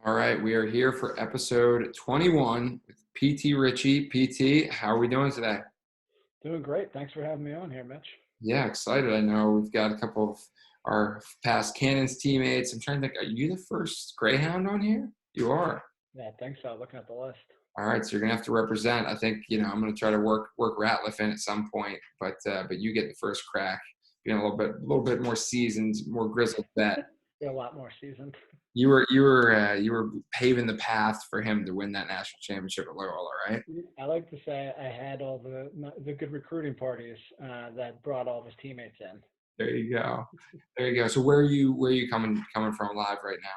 All right, we are here for episode 21 with PT Ricci. PT, how are we doing today? Doing great. Thanks for having me on here, Mitch. Yeah, excited. I know we've got a couple of our past Cannons teammates. I'm trying to think, are you the first Greyhound on here? You are. Yeah, thanks. Looking at the list. All right, so you're gonna have to represent. I think I'm gonna try to work Ratliff in at some point, but you get the first crack. Being a little bit more seasoned, more grizzled vet. You're a lot more seasoned. You were paving the path for him to win that national championship at Loyola, right? I like to say I had all the good recruiting parties that brought all of his teammates in. There you go. There you go. So where are you coming from live right now?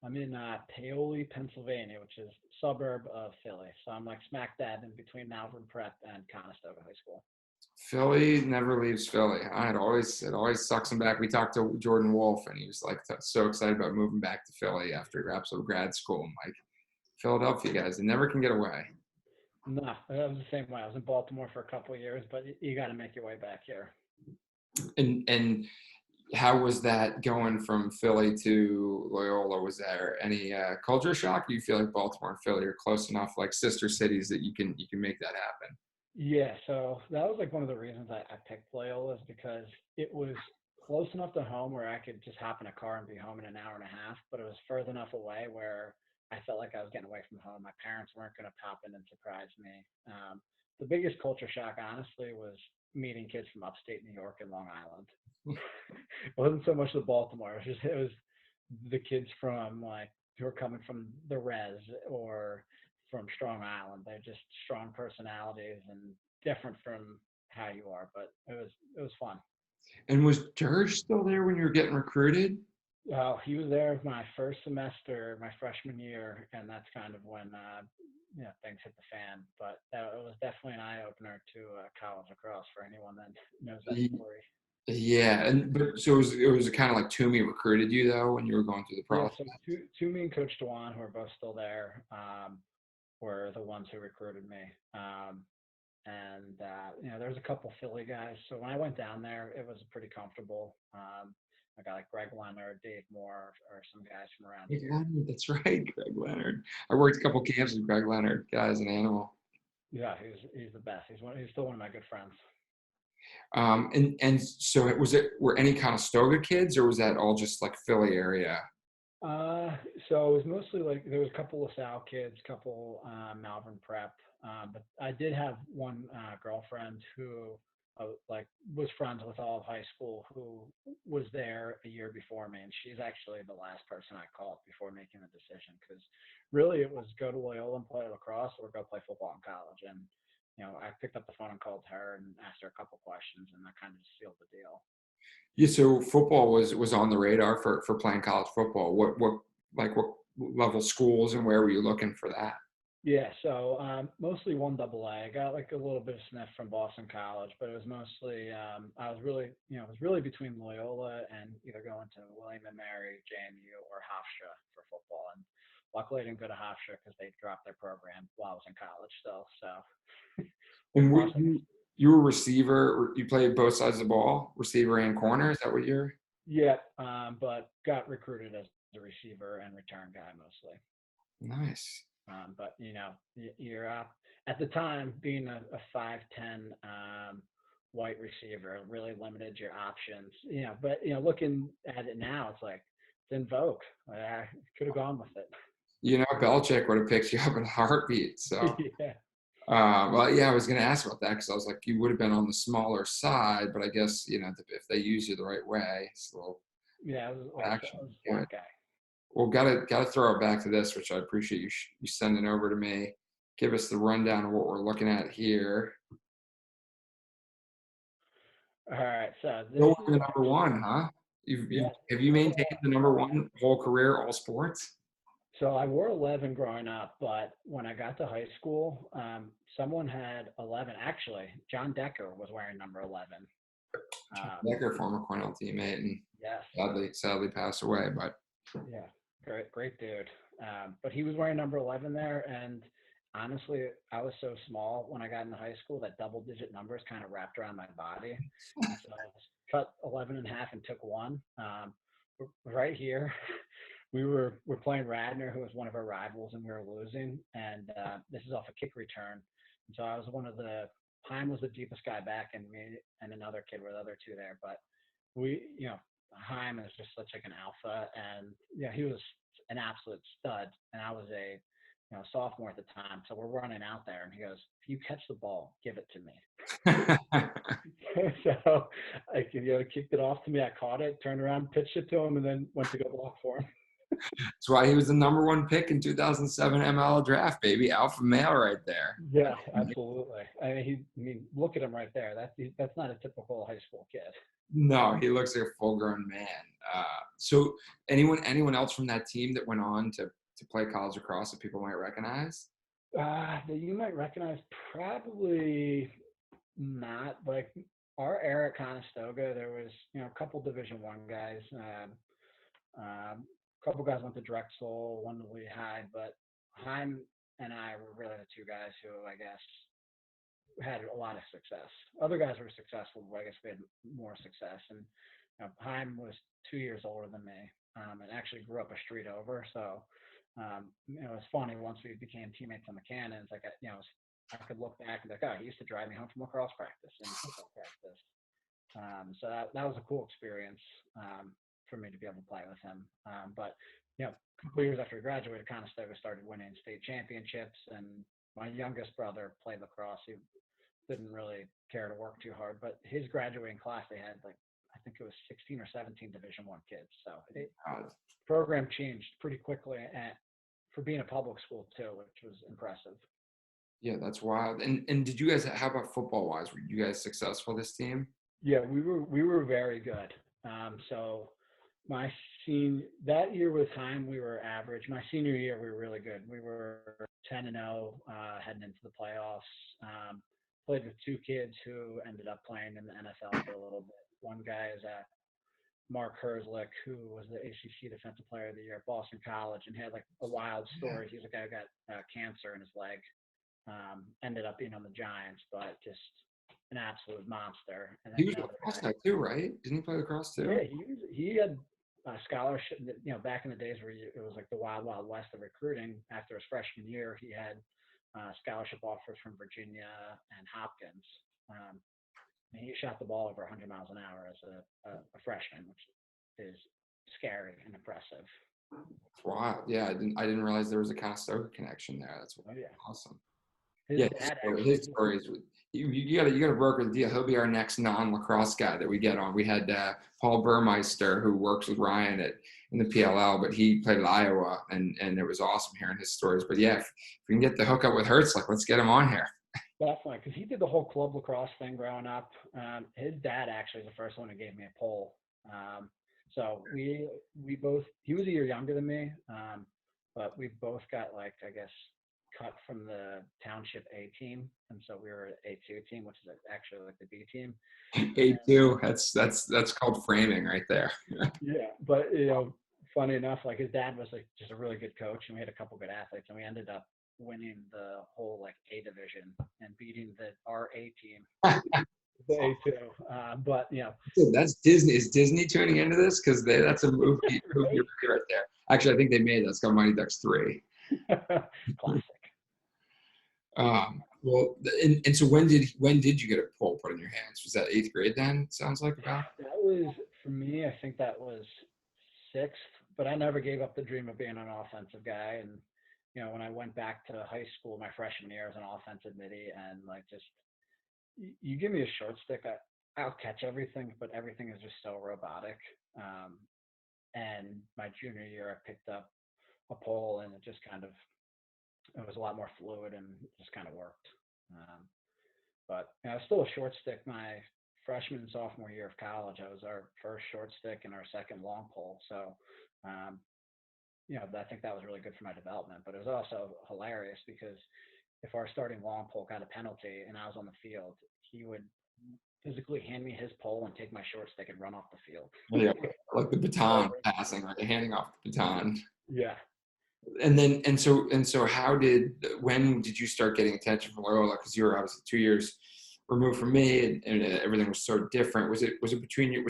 I'm in Paoli, Pennsylvania, which is a suburb of Philly. So I'm like smack dab in between Malvern Prep and Conestoga High School. Philly never leaves Philly. It always sucks him back. We talked to Jordan Wolf, and he was like so excited about moving back to Philly after he wraps up grad school. I'm like, Philadelphia guys, they never can get away. No, that was the same way. I was in Baltimore for a couple of years, but you got to make your way back here. And how was that going from Philly to Loyola? Was there any culture shock? Do you feel like Baltimore and Philly are close enough, like sister cities, that you can make that happen? Yeah, so that was like one of the reasons I picked Loyola is because it was close enough to home where I could just hop in a car and be home in an hour and a half, but it was further enough away where I felt like I was getting away from home. My parents weren't going to pop in and surprise me. The biggest culture shock, honestly, was meeting kids from upstate New York and Long Island. It wasn't so much the Baltimore. It was the kids from like who are coming from the res or from Strong Island. They're just strong personalities and different from how you are, but it was fun. And was Dirge still there when you were getting recruited? He was there my first semester, my freshman year, and that's kind of when things hit the fan. But it was definitely an eye opener to college lacrosse for anyone that knows that story. Yeah, and but so it was kind of like Toomey recruited you though when you were going through the Yeah, process. so Toomey and Coach Dewan, who are both still there, were the ones who recruited me. And there's a couple Philly guys. So when I went down there, it was pretty comfortable. I got like Greg Leonard, Dave Moore, or some guys from around Greg here. Leonard, that's right, Greg Leonard. I worked a couple camps with Greg Leonard. Guy's an animal. Yeah, he's the best. He's still one of my good friends. And so were any kind of Stoga kids, or was that all just like Philly area? Uh, so it was mostly like there was a couple LaSalle kids, couple Malvern Prep, but I did have one girlfriend who like was friends with all of high school who was there a year before me, and she's actually the last person I called before making the decision because really it was go to Loyola and play lacrosse or go play football in college, and I picked up the phone and called her and asked her a couple questions, and that kind of just sealed the deal. Yeah, so football was on the radar for playing college football. What level schools and where were you looking for that? Yeah, so mostly one double A. I got like a little bit of sniff from Boston College, but it was mostly I was really it was really between Loyola and either going to William and Mary, JMU, or Hofstra for football. And luckily, I didn't go to Hofstra because they dropped their program while I was in college still. So And were lacrosse, I guess. you were a receiver, or you played both sides of the ball, receiver and corner? Is that what you're? Yeah, but got recruited as a receiver and return guy mostly. Nice. But you're at the time being a 5'10" white receiver really limited your options. But looking at it now, it's like it's in vogue. I could have gone with it. Belichick would have picked you up in a heartbeat. So, Yeah, well, yeah, I was going to ask about that because I was like, you would have been on the smaller side, but I guess if they use you the right way, it's a little yeah, action. I was a Yeah. smart guy. Well, gotta throw it back to this, which I appreciate you sending over to me. Give us the rundown of what we're looking at here. All right, so this Still is the number actually one, huh? yeah. Have you Still, maintained the number one whole career, all sports? so I wore 11 growing up, but when I got to high school, someone had 11. Actually, John Decker was wearing number 11. Decker, former Cornell teammate, and Yes. sadly passed away. But Yeah, great dude. But he was wearing number 11 there, and honestly, I was so small when I got into high school that double-digit numbers kind of wrapped around my body, and so I cut 11 in half and took one. Right here, we're playing Radnor, who was one of our rivals, and we were losing. And this is off a kick return. And so I was one of the Heim was the deepest guy back, and me and another kid were the other two there. But Heim is just such like an alpha, and he was an absolute stud, and I was a sophomore at the time. So we're running out there, and he goes, "If you catch the ball, give it to me." So I kicked it off to me. I caught it, turned around, pitched it to him, and then went to go block for him. That's why he was the #1 pick in 2007 MLL draft, baby. Alpha male right there. Yeah, absolutely. I mean, look at him right there. That's not a typical high school kid. No, he looks like a full-grown man. So anyone else from that team that went on to play college lacrosse that people might recognize? That you might recognize, probably not. Like our era at Conestoga, there was a couple Division I guys. A couple guys went to Drexel, one to Lehigh, but Heim and I were really the two guys who I guess had a lot of success. Other guys were successful, but I guess we had more success. And Heim was 2 years older than me, and actually grew up a street over. So it was funny once we became teammates on the Cannons. Like I could look back and be like, oh, he used to drive me home from lacrosse practice and football practice. So that was a cool experience for me to be able to play with him. But a couple years after we graduated, Conestoga started winning state championships, and my youngest brother played lacrosse. He didn't really care to work too hard, but his graduating class, they had I think it was 16 or 17 Division I kids. So the program changed pretty quickly for being a public school too, which was impressive. Yeah, that's wild. And did you guys? How about football wise? Were you guys successful this team? Yeah, we were very good. So that year with Heim, we were average. My senior year, we were really good. We were 10-0 heading into the playoffs. Played with two kids who ended up playing in the NFL for a little bit. One guy is Mark Herzlich, who was the ACC Defensive Player of the Year at Boston College, and had like a wild story. He's a guy who got cancer in his leg. Ended up being on the Giants, but just an absolute monster. And he was lacrosse guy too, right? Didn't he play lacrosse too? Yeah, he had a scholarship. Back in the days where it was like the wild, wild west of recruiting. After his freshman year, he had scholarship offers from Virginia and Hopkins. And he shot the ball over 100 miles an hour as a freshman, which is scary and impressive. That's wild. Yeah, I didn't realize there was a Conestoga connection there. That's awesome. His story is. You gotta broker the deal. He'll be our next non-lacrosse guy that we get on. We had Paul Burmeister, who works with Ryan in the PLL, but he played at Iowa, and it was awesome hearing his stories. But yeah, if we can get the hookup with Herzlich, let's get him on here. Definitely, because he did the whole club lacrosse thing growing up. His dad actually was the first one who gave me a pole. So we both. He was a year younger than me, but we both got cut from the township A team, and so we were an A2 team, which is actually like the B team. A2, that's called framing right there. Yeah, but funny enough, like his dad was like just a really good coach, and we had a couple good athletes, and we ended up winning the whole like A division and beating our A team, the A2. But that's Disney. Is Disney tuning into this? Because that's a movie right there. Actually, I think they made that. It's called Mighty Ducks 3. Classic. Well, and so when did you get a pole put in your hands? Was that 8th grade then? It sounds like about. That was for me. I think that was 6th, but I never gave up the dream of being an offensive guy. And when I went back to high school, my freshman year as an offensive midi, and just you give me a short stick, I'll catch everything, but everything is just so robotic. And my junior year, I picked up a pole, and it was a lot more fluid and just kind of worked. But I was still a short stick my freshman and sophomore year of college. I was our first short stick and our second long pole. So, I think that was really good for my development. But it was also hilarious because if our starting long pole got a penalty and I was on the field, he would physically hand me his pole and take my short stick and run off the field. Yeah, like the baton passing, like handing off the baton. Yeah. And so when did you start getting attention from Loyola? Because you were obviously 2 years removed from me, and everything was so different. Was it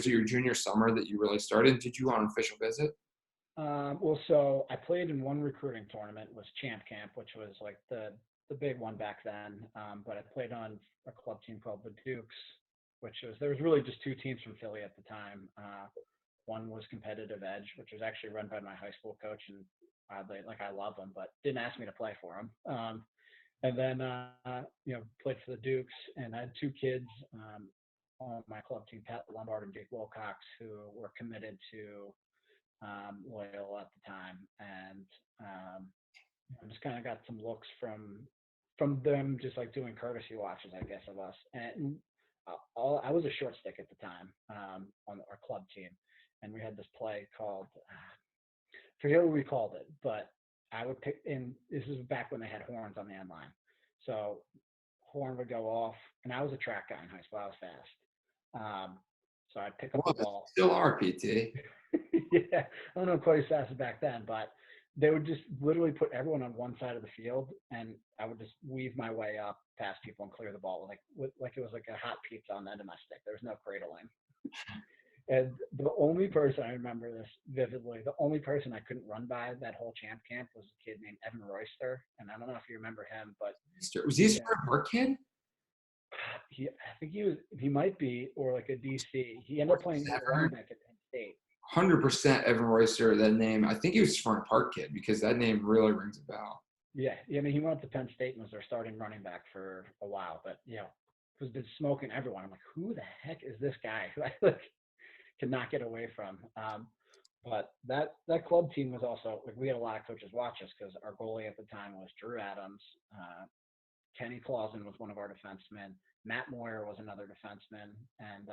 your junior summer that you really started? Did you go on an official visit? Well, so I played in one recruiting tournament, was Champ Camp, which was like the big one back then. But I played on a club team called the Dukes, which was there was really just two teams from Philly at the time. One was Competitive Edge, which was actually run by my high school coach, and like I love him, but didn't ask me to play for him. And then played for the Dukes, and I had two kids on my club team, Pat Lombard and Jake Wilcox, who were committed to Loyola at the time, and I just kind of got some looks from them, just like doing courtesy watches, I guess, of us. And I was a short stick at the time on our club team, and we had this play called forget what we called it, but I would pick. And this is back when they had horns on the end line, so horn would go off, and I was a track guy in high school. I was fast, so I'd pick up the Well, ball. still are, PT. Yeah, I don't know quite as fast as back then, but they would just literally put everyone on one side of the field, and I would just weave my way up past people and clear the ball like it was like a hot pizza on the end of my stick. There was no cradling. And the only person I remember this vividly, the only person I couldn't run by that whole champ camp was a kid named Evan Royster, and I don't know if you remember him, but Was he a Spring Park kid? I think he might be, or like a DC. He ended up playing running back at Penn State. 100% Evan Royster, that name. I think he was a Spring Park kid because that name really rings a bell. Yeah, I mean, he went to Penn State and was their starting running back for a while, but was been smoking everyone. I'm like, who the heck is this guy who I like cannot get away from? But that club team was also like we had a lot of coaches watch us because our goalie at the time was Drew Adams. Kenny Clausen was one of our defensemen. Matt Moyer was another defenseman, and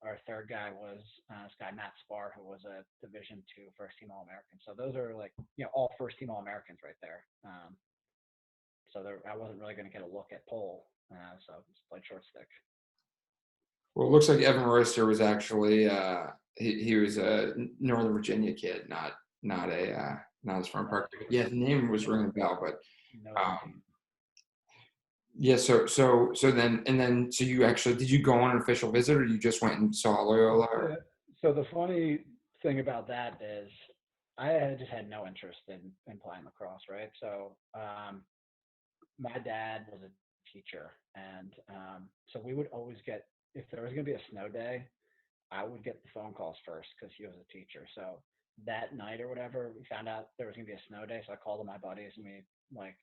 our third guy was this guy Matt Spar, who was a Division II first team All American. So those are like all first team All Americans right there. So I wasn't really going to get a look at pole, so I just played short stick. Well, it looks like Evan Royster was actually he was a Northern Virginia kid, not a Spring Park kid. Yeah, the name was ringing a bell, but yeah. So you actually did you go on an official visit, or you just went and saw Loyola? Or? So the funny thing about that is I just had no interest in playing lacrosse, right? So my dad was a teacher, and so we would always get, if there was going to be a snow day, I would get the phone calls first because he was a teacher. So that night or whatever, we found out there was going to be a snow day. So I called all my buddies, and we like,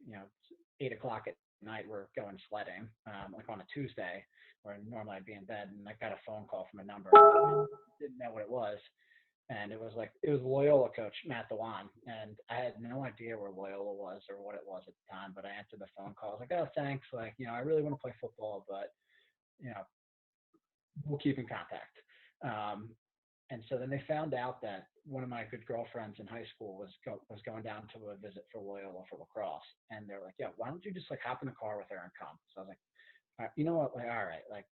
8 o'clock at night, we're going sledding, like on a Tuesday, where normally I'd be in bed, and I got a phone call from a number. I didn't know what it was. And it was Loyola coach Matt Dewan, and I had no idea where Loyola was or what it was at the time. But I answered the phone call. I was like, "Oh, thanks. Like, I really want to play football, but we'll keep in contact." And so then they found out that one of my good girlfriends in high school was going down to a visit for Loyola for lacrosse, and they're like, "Yeah, why don't you just like hop in the car with her and come?" So I was like, all right, "You know what? Like, all right, like."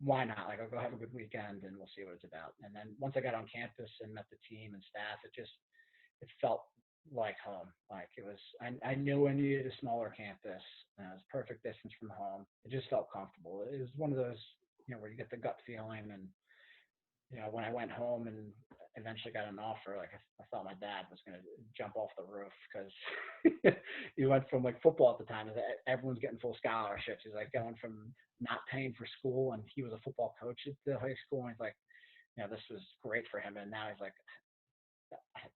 Why not? Like, I'll go have a good weekend and we'll see what it's about. And then once I got on campus and met the team and staff, it felt like home. Like it was, I knew I needed a smaller campus. It was perfect distance from home. It just felt comfortable. It was one of those, where you get the gut feeling. And, when I went home and eventually got an offer, like I thought my dad was going to jump off the roof because he went from like football at the time. Everyone's getting full scholarships. He's like going from not paying for school, and he was a football coach at the high school. And he's like, this was great for him. And now he's like,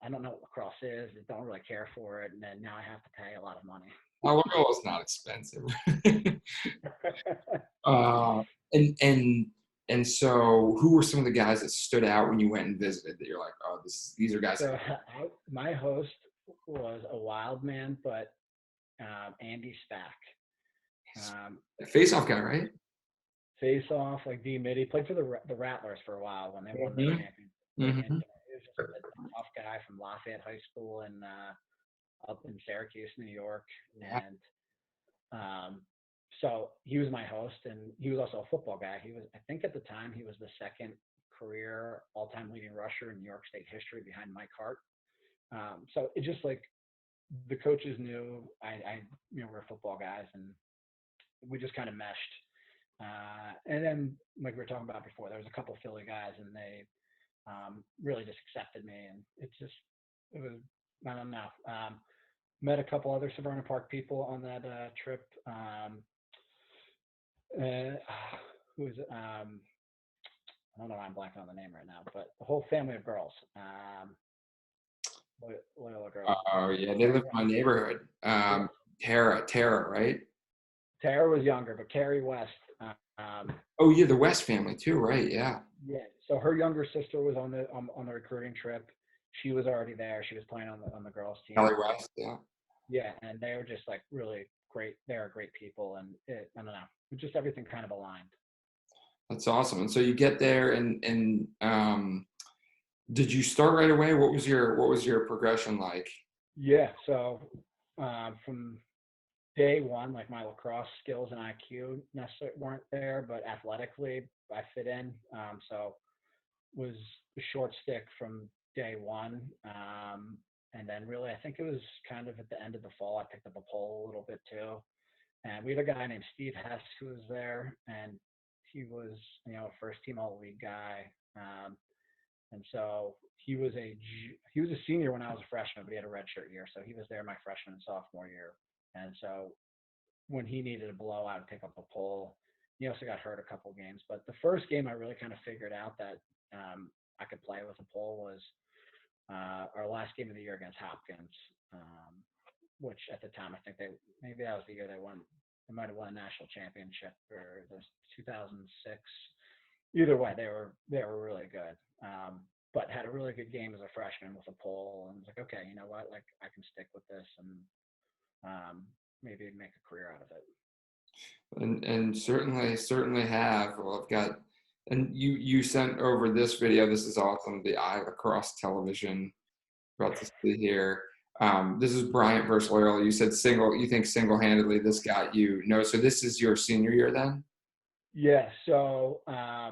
I don't know what lacrosse is. I don't really care for it. And then now I have to pay a lot of money. Well, Loyola's not expensive. And so, who were some of the guys that stood out when you went and visited that you're like, oh, these are guys? So my host was a wild man, but Andy Stack. Face-off guy, right? Face-off, like D mid. He played for the Rattlers for a while when they won the championship. Mm-hmm. And he was just a tough guy from Lafayette High School and up in Syracuse, New York. Yeah. And so he was my host, and he was also a football guy. He was, I think at the time, he was the second career all-time leading rusher in New York State history behind Mike Hart. So it just like the coaches knew we're football guys, and we just kind of meshed. And then, like we were talking about before, there was a couple Philly guys, and they really just accepted me. And it's just, it was, I don't know. Met a couple other Severna Park people on that trip. Uh, who was it? I don't know why I'm blanking on the name right now, but the whole family of girls, Loyola girls. Oh yeah, they live in my neighborhood. Yeah. Tara, right? Tara was younger, but Carrie West. Um, Oh yeah, the West family too, right? Yeah. yeah. So her younger sister was on the recruiting trip. She was already there. She was playing on the girls team. Ellie West, yeah. Yeah, and they were just like really great. They are great people, and I don't know, just everything kind of aligned. That's awesome. And so you get there, and did you start right away? What was your progression like? Yeah. So from day one, like my lacrosse skills and IQ necessarily weren't there, but athletically I fit in. So was a short stick from day one. And then really, I think it was kind of at the end of the fall, I picked up a pole a little bit too. And we had a guy named Steve Hess who was there, and he was, a first team all league guy. And so he was a senior when I was a freshman, but he had a redshirt year, so he was there my freshman and sophomore year. And so when he needed a blowout to pick up a pole, he also got hurt a couple games. But the first game I really kind of figured out that I could play with a pole was our last game of the year against Hopkins, which at the time I think maybe that was the year they won. They might have won a national championship or the 2006. Either way, they were really good. But had a really good game as a freshman with a pole, and was like, okay, you know what, like I can stick with this and maybe make a career out of it. And certainly have. Well, I've got, and you sent over this video. This is awesome. The eye across television. About to see here. This is Bryant versus Loyola. You said you think single-handedly this got you. No, so this is your senior year then? Yeah. So a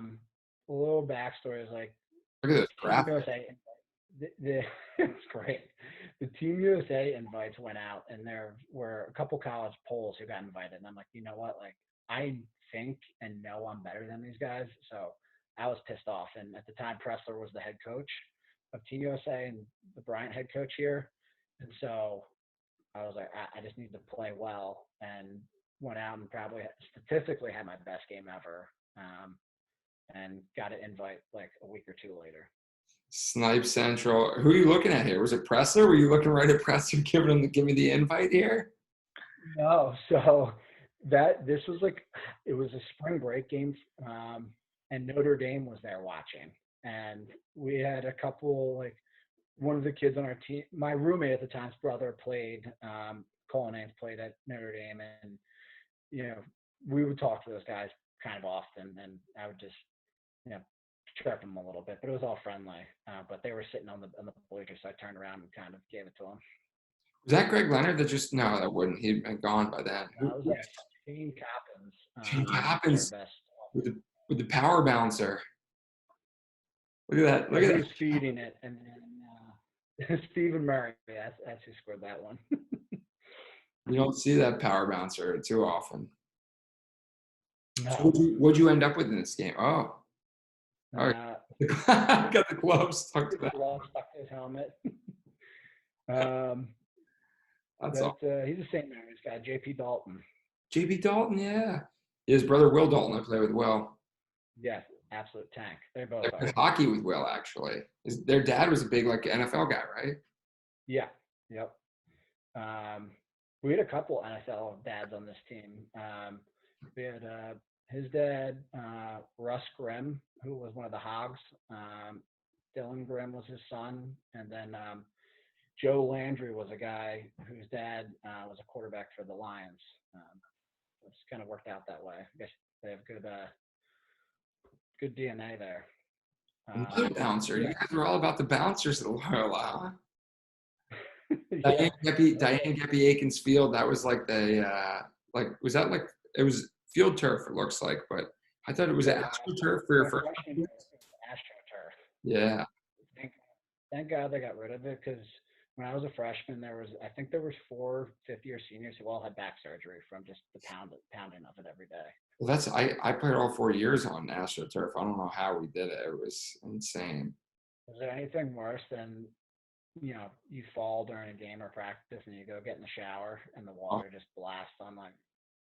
little backstory is like Look at the this Team graphic. USA. It's great. The Team USA invites went out, and there were a couple college polls who got invited, and I'm like, you know what? Like, I think and know I'm better than these guys, so I was pissed off. And at the time, Pressler was the head coach of Team USA and the Bryant head coach here, and so I was like, I just need to play well, and went out and probably statistically had my best game ever, and got an invite like a week or two later. Snipe Central. Who are you looking at here? Was it Presser? Were you looking right at Presser, give me the invite here? No, so that this was like it was a spring break game, and Notre Dame was there watching, and we had a couple like one of the kids on our team. My roommate at the time's brother played. Colin Ames played at Notre Dame, and you know we would talk to those guys kind of often, and I would just you know chirp them a little bit, but it was all friendly. But they were sitting on the bleachers, so I turned around and kind of gave it to them. Was that Greg Leonard that just, no, that wouldn't. He'd been gone by then. That was Shane Coppins. What Their happens best. with the power bouncer? Look at that. Look He at was feeding it, and then Stephen Murray. That's who scored that one. that. You don't see that power bouncer too often. So No. what'd you end up with in this game? Oh, Uh, got the gloves stuck to that. Glove stuck to his helmet. That's all. He's a St. Mary's guy, J.P. Dalton. JB Dalton, yeah. His brother Will Dalton, I play with Will. Yes, absolute tank. They I both are. played hockey with Will, actually. Their dad was a big like NFL guy, right? Yeah. Yep. We had a couple NFL dads on this team. We had his dad, Russ Grimm, who was one of the Hogs. Dylan Grimm was his son, and then Joe Landry was a guy whose dad was a quarterback for the Lions. It's kind of worked out that way. I guess they have good DNA there. Another bouncer. Yeah. You guys were all about the bouncers at Loyola, huh? Yeah. Diane Geppy Aikens Field. That was like was that like it was field turf? It looks like, but I thought it was AstroTurf for your first. AstroTurf. Yeah. Thank God they got rid of it because when I was a freshman, I think there was 4 fifth-year seniors who all had back surgery from just the pounding of it every day. Well, I played all 4 years on AstroTurf. I don't know how we did it. It was insane. Is there anything worse than you fall during a game or practice and you go get in the shower and the Oh, water just blasts on like,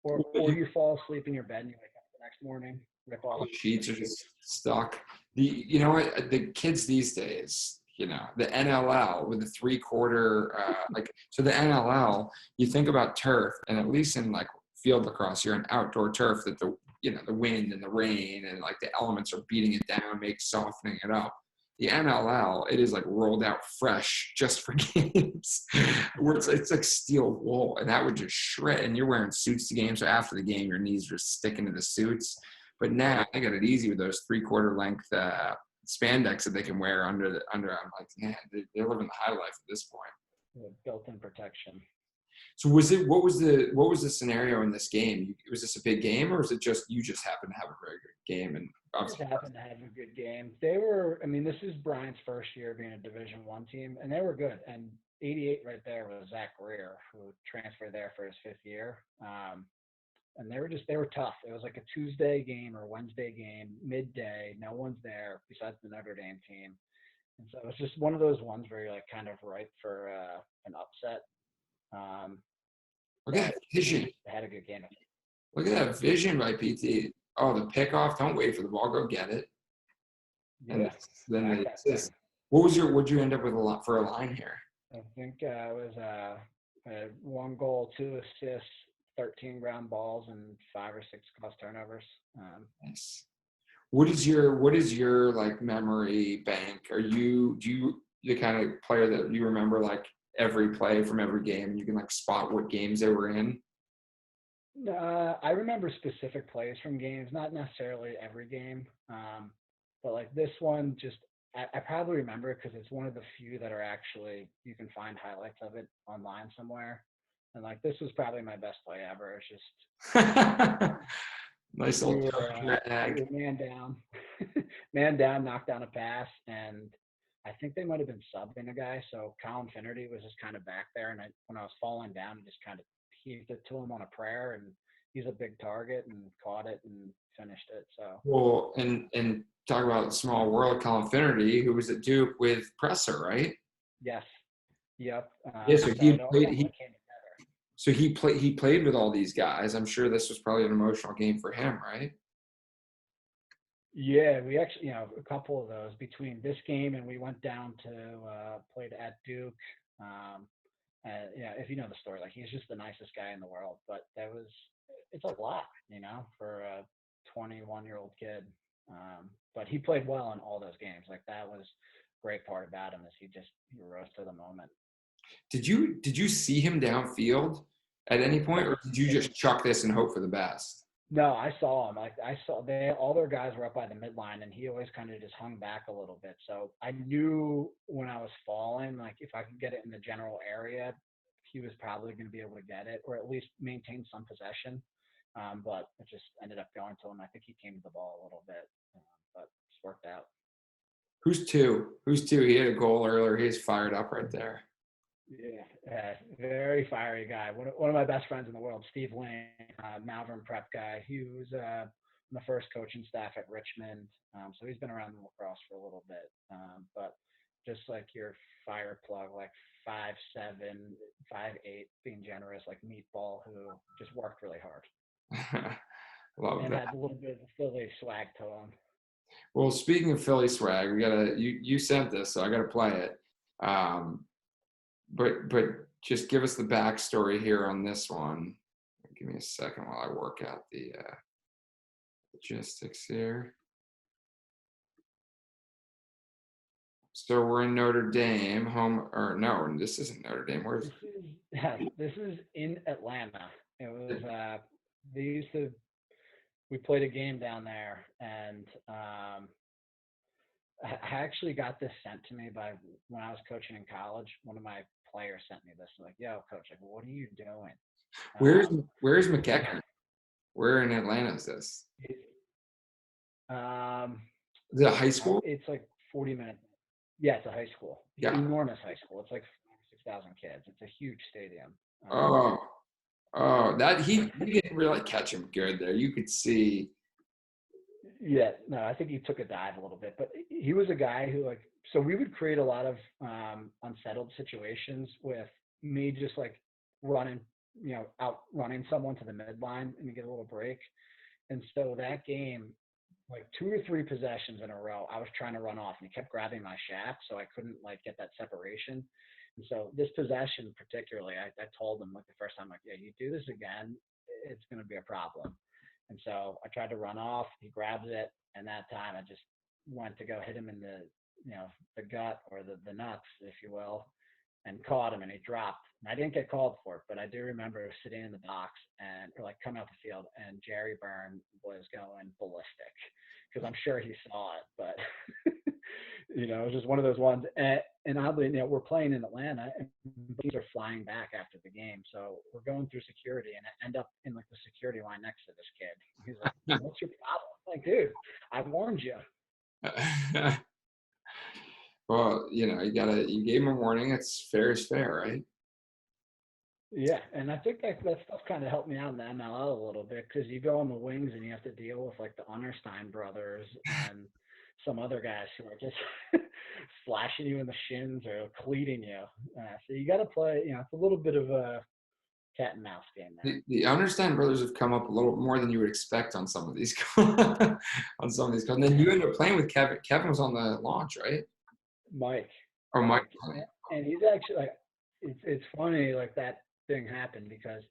or you fall asleep in your bed and you wake up the next morning, rip off the the sheets are sheets. just stuck. You know what? The kids these days, the NLL with the 3/4, so the NLL, you think about turf, and at least in like field lacrosse, you're an outdoor turf that the wind and the rain and like the elements are beating it down, softening it up. The NLL, it is like rolled out fresh just for games, where it's like steel wool, and that would just shred. And you're wearing suits to games, so after the game, your knees are sticking to the suits. But now they got it easy with those 3/4 length spandex that they can wear under. I'm like, man, they're living the high life at this point. Built-in protection. So what was the scenario in this game? Was this a big game, or was it just you just happened to have a very good game? And Just happened to have a good game. They were, I mean, this is Brian's first year being a Division I team, and they were good. And 88 right there was Zach Greer, who transferred there for his 5th year. And they were tough. It was like a Tuesday game or Wednesday game, midday. No one's there besides the Notre Dame team. And so it's just one of those ones where you're like kind of ripe for an upset. look at that vision. Had a good game. Look at that vision by PT. Oh, the pickoff. Don't wait for the ball. Go get it. And Yeah. then they assist. What'd you end up with for a line here? I think it was 1 goal, 2 assists, 13 ground balls, and 5 or 6 cross turnovers. Nice. What is your like memory bank? Do you the kind of player that you remember like every play from every game, and you can like spot what games they were in? I remember specific plays from games, not necessarily every game, but like this one, just I probably remember it because it's one of the few that are actually you can find highlights of it online somewhere. And like this was probably my best play ever. It's just Nice we old were drag. man down, knocked down a pass, and I think they might have been subbing a guy. So Colin Finnerty was just kind of back there, and when I was falling down, I just kind of heaved it to him on a prayer, and he's a big target and caught it and finished it. So Well, and talk about small world, Colin Finnerty, who was at Duke with Presser, right? yes, yep. Yeah, so So it all kind of came together. he played with all these guys. I'm sure this was probably an emotional game for him, right? Yeah, we actually, a couple of those between this game and we went down to played at Duke. If you know the story, like he's just the nicest guy in the world. But it's a lot, for a 21-year-old kid. But he played well in all those games. Like that was a great part about him is he rose to the moment. Did you see him downfield at any point, or did you just chuck this and hope for the best? No, I saw him. Like I saw all their guys were up by the midline, and he always kind of just hung back a little bit. So I knew when I was falling, like if I could get it in the general area, he was probably going to be able to get it, or at least maintain some possession. But it just ended up going to him. I think he came to the ball a little bit, but it's worked out. Who's two? He had a goal earlier. He's fired up right there. Yeah, very fiery guy. One of my best friends in the world, Steve Lane, Malvern prep guy. He was on the first coaching staff at Richmond, so he's been around the lacrosse for a little bit. But just like your fire plug, like 5'7", 5'8", being generous, like Meatball, who just worked really hard. Love and that. had a little bit of Philly swag to him. Well, speaking of Philly swag, you sent this, so I gotta play it. But just give us the backstory here on this one. Give me a second while I work out the logistics here. So we're in Notre Dame, no, this isn't Notre Dame. Where's this is in Atlanta. It was we played a game down there, and I actually got this sent to me by when I was coaching in college. One of my players sent me this, like, "Yo, coach, like, what are you doing?" Where's McEachern? Where in Atlanta is this? Is it a high school? It's like 40 minutes. Yeah, it's a high school. It's an enormous high school. It's like 6,000 kids. It's a huge stadium. That he didn't really catch him good there. You could see. Yeah, no, I think he took a dive a little bit, but he was a guy who like, so we would create a lot of unsettled situations with me just like running, out running someone to the midline and you get a little break. And so that game, like 2 or 3 possessions in a row, I was trying to run off and he kept grabbing my shaft, so I couldn't like get that separation. And so this possession particularly, I told him like the first time, like, yeah, you do this again, it's going to be a problem. And so I tried to run off. He grabs it, and that time I just went to go hit him in the gut or the nuts, if you will, and caught him, and he dropped. And I didn't get called for it, but I do remember sitting in the box and or like coming out the field, and Jerry Byrne was going ballistic because I'm sure he saw it, but it was just one of those ones. And oddly, we're playing in Atlanta, and things are flying back after the game. So we're going through security, and I end up in like the security line next to this kid. He's like, "What's your problem?" I'm like, dude, I warned you. Well, you gave him a warning. It's fair is fair, right? Yeah, and I think that stuff kind of helped me out in the MLL a little bit because you go on the wings and you have to deal with like the Unterstein brothers and some other guys who are just slashing you in the shins or cleating you. So you got to play. It's a little bit of a cat and mouse game there. The Understand brothers have come up a little more than you would expect on some of these on some of these. And then you ended up playing with Kevin. Kevin was on the launch, right? Mike. Or Mike. And he's actually like, it's funny like that thing happened because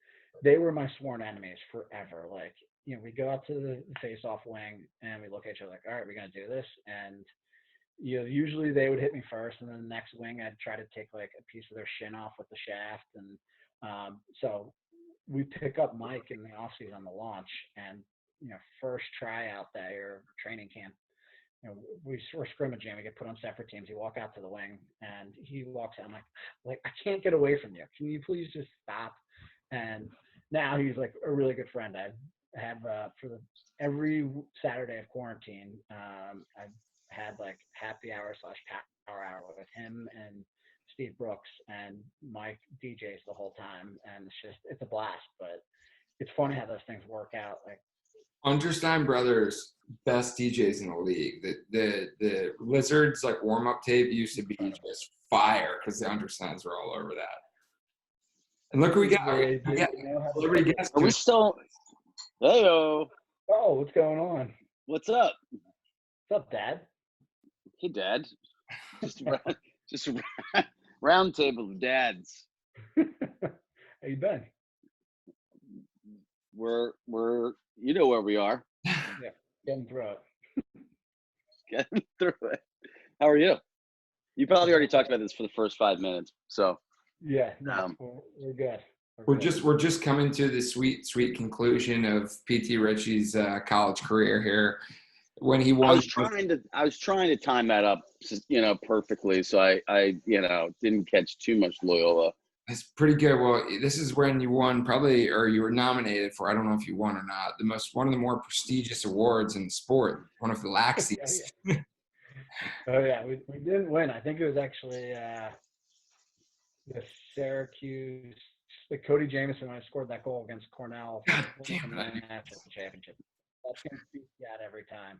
they were my sworn enemies forever. Like, we go out to the face-off wing and we look at each other like, all right, we're gonna do this. And usually they would hit me first, and then the next wing I'd try to take like a piece of their shin off with the shaft. And so we pick up Mike in the offseason on the launch, and first tryout day or training camp, we're scrimmaging. We get put on separate teams. You walk out to the wing, and he walks out. I'm like, I can't get away from you. Can you please just stop? And now he's like a really good friend. I have every Saturday of quarantine, I've had like happy hour / power hour with him and Steve Brooks, and Mike DJs the whole time, and it's a blast. But it's funny how those things work out. Like, Unterstein brothers, best DJs in the league. The Lizards like warm up tape used to be just fire because the Understeins were all over that. And look who we got. Celebrity guest. Are we still? Heyo. Oh, what's going on? What's up? What's up, Dad? Hey, Dad. Just a round table of dads. How you been? We're you know where we are. Yeah, getting through it. Getting through it. How are you? You probably already talked about this for the first 5 minutes. So yeah, no, we're good. We're just coming to the sweet conclusion of PT Ricci's college career here. When he won, I was trying to time that up, perfectly. So I didn't catch too much Loyola. That's pretty good. Well, this is when you won probably, or you were nominated for, I don't know if you won or not, one of the more prestigious awards in sport, one of the Laxies. Oh yeah, we didn't win. I think it was actually the Syracuse, the Cody Jamison when I scored that goal against Cornell. Damn it. National championship. That's going to beat that every time.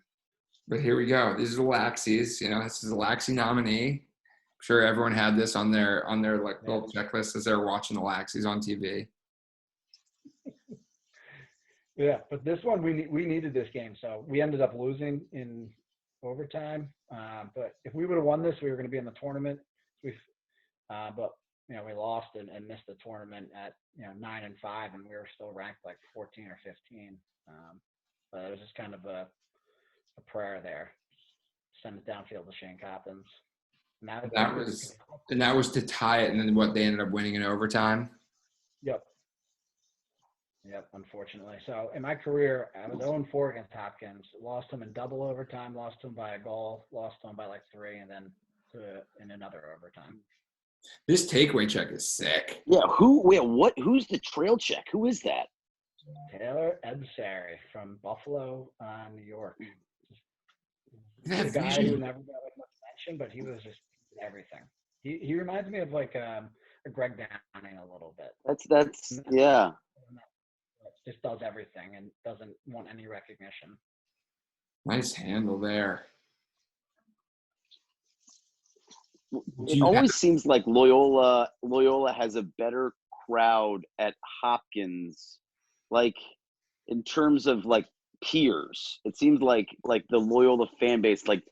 But here we go. These are the Laxies. This is a Laxie nominee. I'm sure everyone had this on their like little checklist as they're watching the Laxies on TV. Yeah, but this one we needed this game, so we ended up losing in overtime. But if we would have won this, we were going to be in the tournament. But we lost and missed the tournament at 9-5, and we were still ranked like 14 or 15. But it was just kind of a prayer there. Send it downfield to Shane Coppins. And that was to tie it, and then what, they ended up winning in overtime? Yep, unfortunately. So in my career, I was 0-4 against Hopkins. Lost them in double overtime, lost them by a goal, lost them by like 3, and then in another overtime. This takeaway check is sick. Yeah, who's the trail check? Who is that? Taylor Ebsary from Buffalo, New York. That a guy who never got like much mention, but he was just everything. He reminds me of like a Greg Downing a little bit. That's yeah. Just does everything and doesn't want any recognition. Nice handle there. Do It you have, always seems like Loyola has a better crowd at Hopkins, like in terms of like peers. It seems like the Loyola fan base like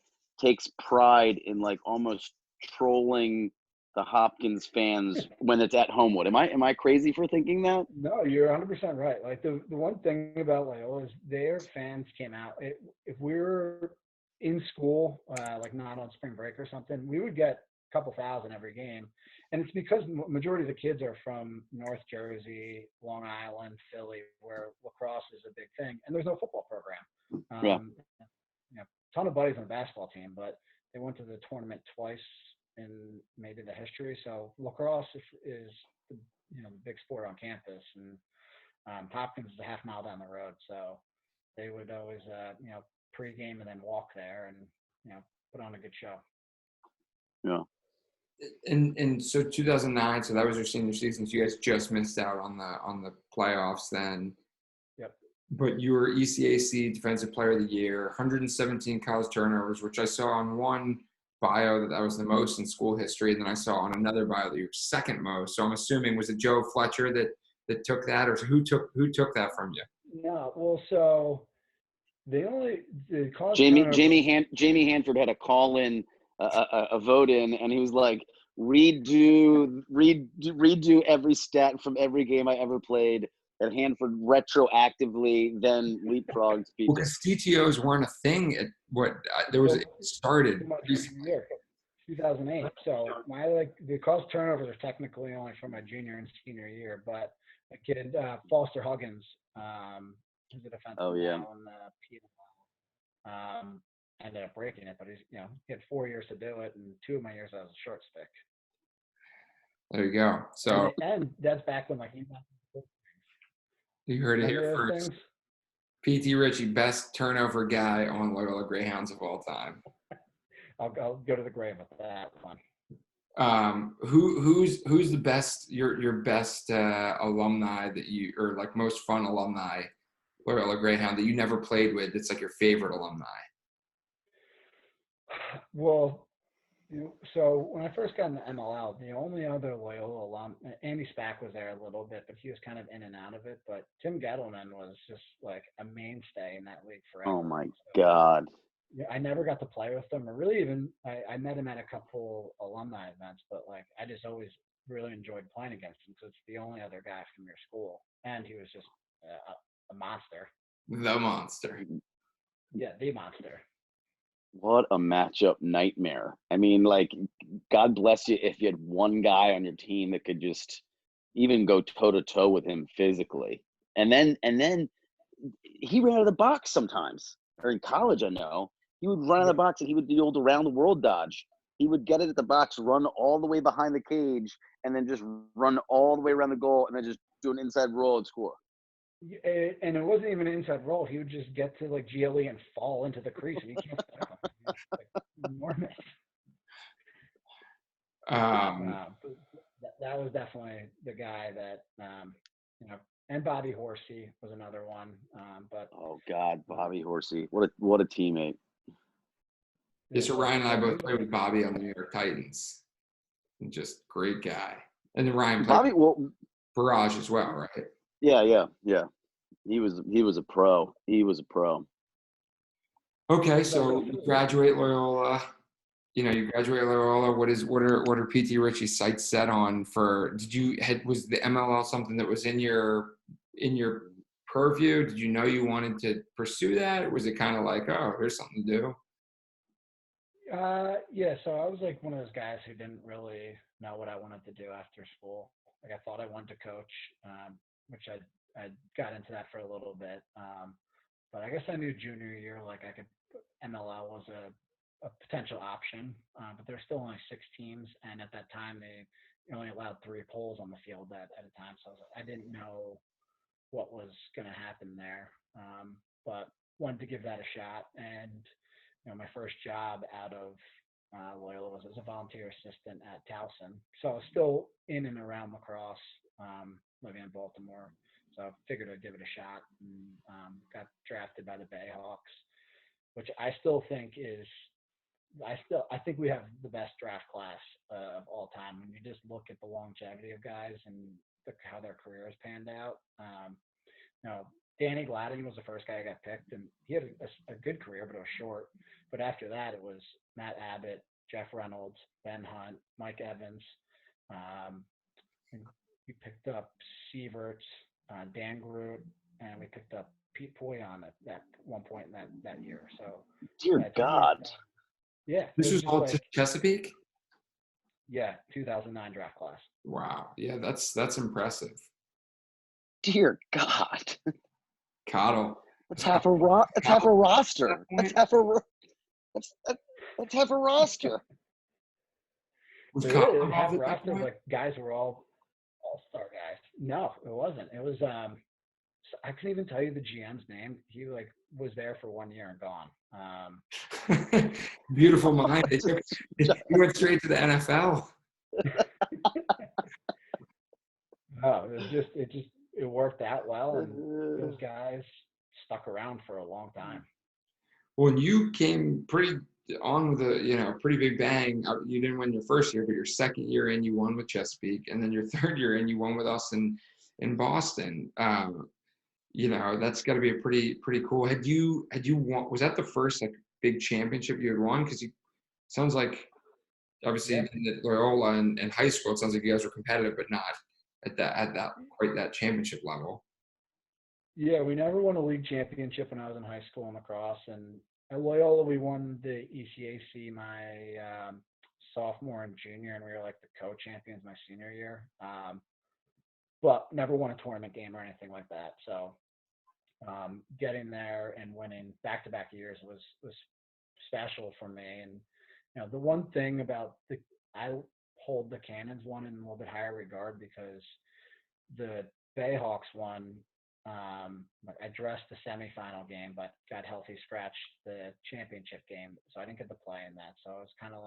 takes pride in like almost trolling the Hopkins fans when it's at Homewood. Am I crazy for thinking that? No, you're 100% right. Like the one thing about Loyola is their fans came out. If we were in school, like not on spring break or something, we would get a couple thousand every game. And it's because majority of the kids are from North Jersey, Long Island, Philly, where lacrosse is a big thing, and there's no football program. Yeah. Ton of buddies on the basketball team, but they went to the tournament twice in maybe the history. So lacrosse is the big sport on campus, and Hopkins is a half mile down the road, so they would always pregame and then walk there and put on a good show. Yeah. and so 2009, so that was your senior season. So you guys just missed out on the playoffs then. Yep. But you were ECAC Defensive Player of the Year, 117 college turnovers, which I saw on one bio that was the most in school history, and then I saw on another bio that you were second most. So I'm assuming, was it Joe Fletcher that took that, or who took that from you? No, well, so the college Jamie turnover. Jamie Hanford had a call in a vote in, and he was like, redo every stat from every game I ever played, and Hanford retroactively then leapfrogged Well, people. because CTOs weren't a thing at what there was. It started My junior year, 2008. So the college turnovers are technically only from my junior and senior year, but a kid, Foster Huggins, who's a defensive now in the PNL, ended up breaking it, but he had 4 years to do it, and 2 of my years I was a short stick. There you go. So and that's back when you heard it here first. PT Ricci, best turnover guy on Loyola Greyhounds of all time. I'll go to the grave with that one. Who's the best your best alumni that you, or like most fun alumni Loyola Greyhound that you never played with? That's like your favorite alumni. Well, so when I first got into MLL, the only other Loyola alum, Andy Spack was there a little bit, but he was kind of in and out of it. But Tim Gettleman was just like a mainstay in that league forever. Oh my God. Yeah, I never got to play with him, or really even I met him at a couple alumni events, but like I just always really enjoyed playing against him because it's the only other guy from your school, and he was just a monster. The monster. Yeah, the monster. What a matchup nightmare. I mean, like, God bless you if you had one guy on your team that could just even go toe to toe with him physically. And then he ran out of the box sometimes. Or in college, I know. He would run out of the box and he would do the old around the world dodge. He would get it at the box, run all the way behind the cage, and then just run all the way around the goal and then just do an inside roll and score. And it wasn't even an inside roll. He would just get to like GLE and fall into the crease, and you can't stop him. It's like enormous. That was definitely the guy that and Bobby Horsey was another one. But oh God, Bobby Horsey, what a teammate. Yeah, so Ryan and I both played with Bobby on the New York Titans. Just great guy. And then Ryan played Barrage as well, right? Yeah. He was a pro. Okay, so you graduate Loyola. You graduate Loyola. What are PT Ricci's sights set on for? Was the MLL something that was in your purview? Did you know you wanted to pursue that? Or was it kind of like, oh, here's something to do? Yeah, so I was like one of those guys who didn't really know what I wanted to do after school. Like I thought I wanted to coach, which I got into that for a little bit. But I guess I knew junior year, like MLL was a potential option, but there's still only 6 teams. And at that time, they only allowed 3 poles on the field at a time. So I didn't know what was going to happen there. But wanted to give that a shot. And my first job out of Loyola was as a volunteer assistant at Towson. So I was still in and around lacrosse, living in Baltimore. So I figured I'd give it a shot and got drafted by the Bayhawks. which I still think is. I think we have the best draft class of all time. When you just look at the longevity of guys and how their careers panned out. Danny Gladden was the first guy who got picked, and he had a good career, but it was short. But after that, it was Matt Abbott, Jeff Reynolds, Ben Hunt, Mike Evans. We picked up Sieverts, Dan Groot, and we picked up Pete Poyon at one point in that year. So, dear God. Yeah. This was all Chesapeake? Yeah, 2009 draft class. Wow. Yeah, that's impressive. Dear God. Cottle. That's half a roster. That's half a roster. Was It Cottle is involved half at that roster, point? but guys were all all-star guys. No, it wasn't. It was I couldn't even tell you the GM's name. He was there for 1 year and gone. Beautiful mind. He went straight to the NFL. No, it worked out well, and those guys stuck around for a long time. When you came pretty on with a pretty big bang, you didn't win your first year, but your second year in, you won with Chesapeake, and then your third year in, you won with us in Boston. That's got to be a pretty cool. Had you won? Was that the first big championship you had won? Because sounds like obviously in Loyola and high school, it sounds like you guys were competitive, but not at that quite that championship level. Yeah, we never won a league championship when I was in high school in lacrosse, and at Loyola we won the ECAC my sophomore and junior, and we were the co-champions my senior year. But never won a tournament game or anything like that. So getting there and winning back-to-back years was special for me. And the one thing about I hold the Cannons one in a little bit higher regard because the Bayhawks one. I dressed the semifinal game, but got healthy scratched the championship game, so I didn't get to play in that. So it was kind of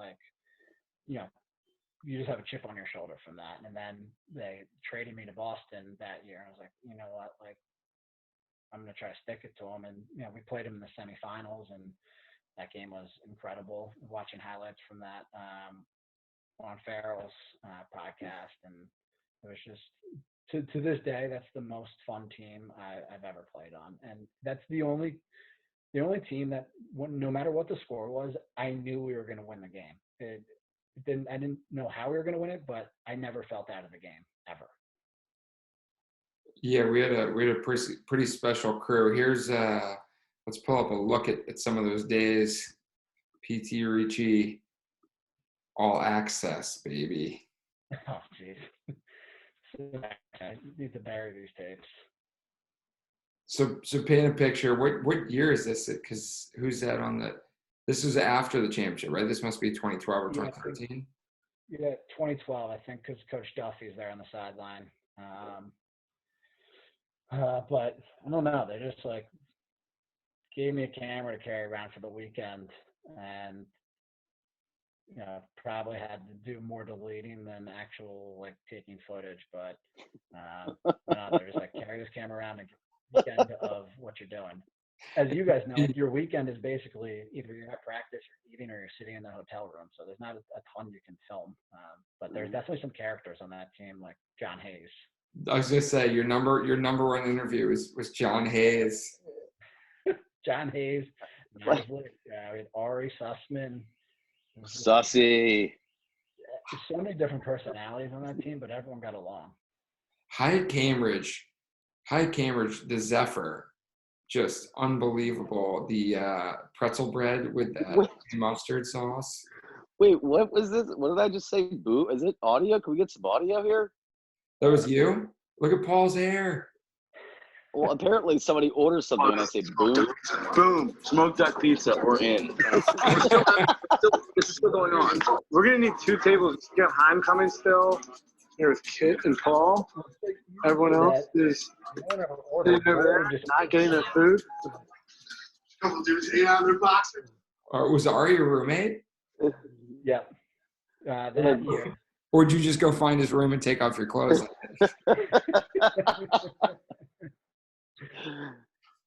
you just have a chip on your shoulder from that. And then they traded me to Boston that year. And I was like, you know what, I'm going to try to stick it to them. And, we played them in the semifinals, and that game was incredible. Watching highlights from that on Farrell's podcast. And it was just, to this day, that's the most fun team I've ever played on. And that's the only team that, no matter what the score was, I knew we were going to win the game. I didn't know how we were going to win it, but I never felt out of the game ever. Yeah, we had a pretty special crew. Here's let's pull up a look at some of those days. PT Ricci, all access, baby. Oh, jeez. I need to bury these tapes. So paint a picture. What year is this? Because who's that on the? This was after the championship, right? This must be 2012 or 2013. Yeah, 2012, I think, because Coach Duffy's there on the sideline. But I don't know. They just gave me a camera to carry around for the weekend, and probably had to do more deleting than actual taking footage. But they're just carry this camera around and get the weekend of what you're doing. As you guys know, your weekend is basically either you're at practice, you're eating, or you're sitting in the hotel room. So there's not a ton you can film. But there's definitely some characters on that team, like John Hayes. I was gonna say your number one interview was John Hayes. John Hayes, we had Ari Sussman. Sussy. So many different personalities on that team, but everyone got along. Hyatt Cambridge, the Zephyr, just unbelievable. The pretzel bread with that mustard sauce. Wait, what was this? What did I just say? Boo? Is it audio? Can we get some audio here? That was you? Look at Paul's hair. Well, apparently somebody orders something and I say boom. Boom. Smoked duck pizza. We're in. This is still going on. We're going to need 2 tables. You got Heim coming still. There's Kit and Paul. Everyone else is sitting over there, not getting their food. A couple dudes ate out of their boxes. Was Ari your roommate? Yeah. That year. Or did you just go find his room and take off your clothes?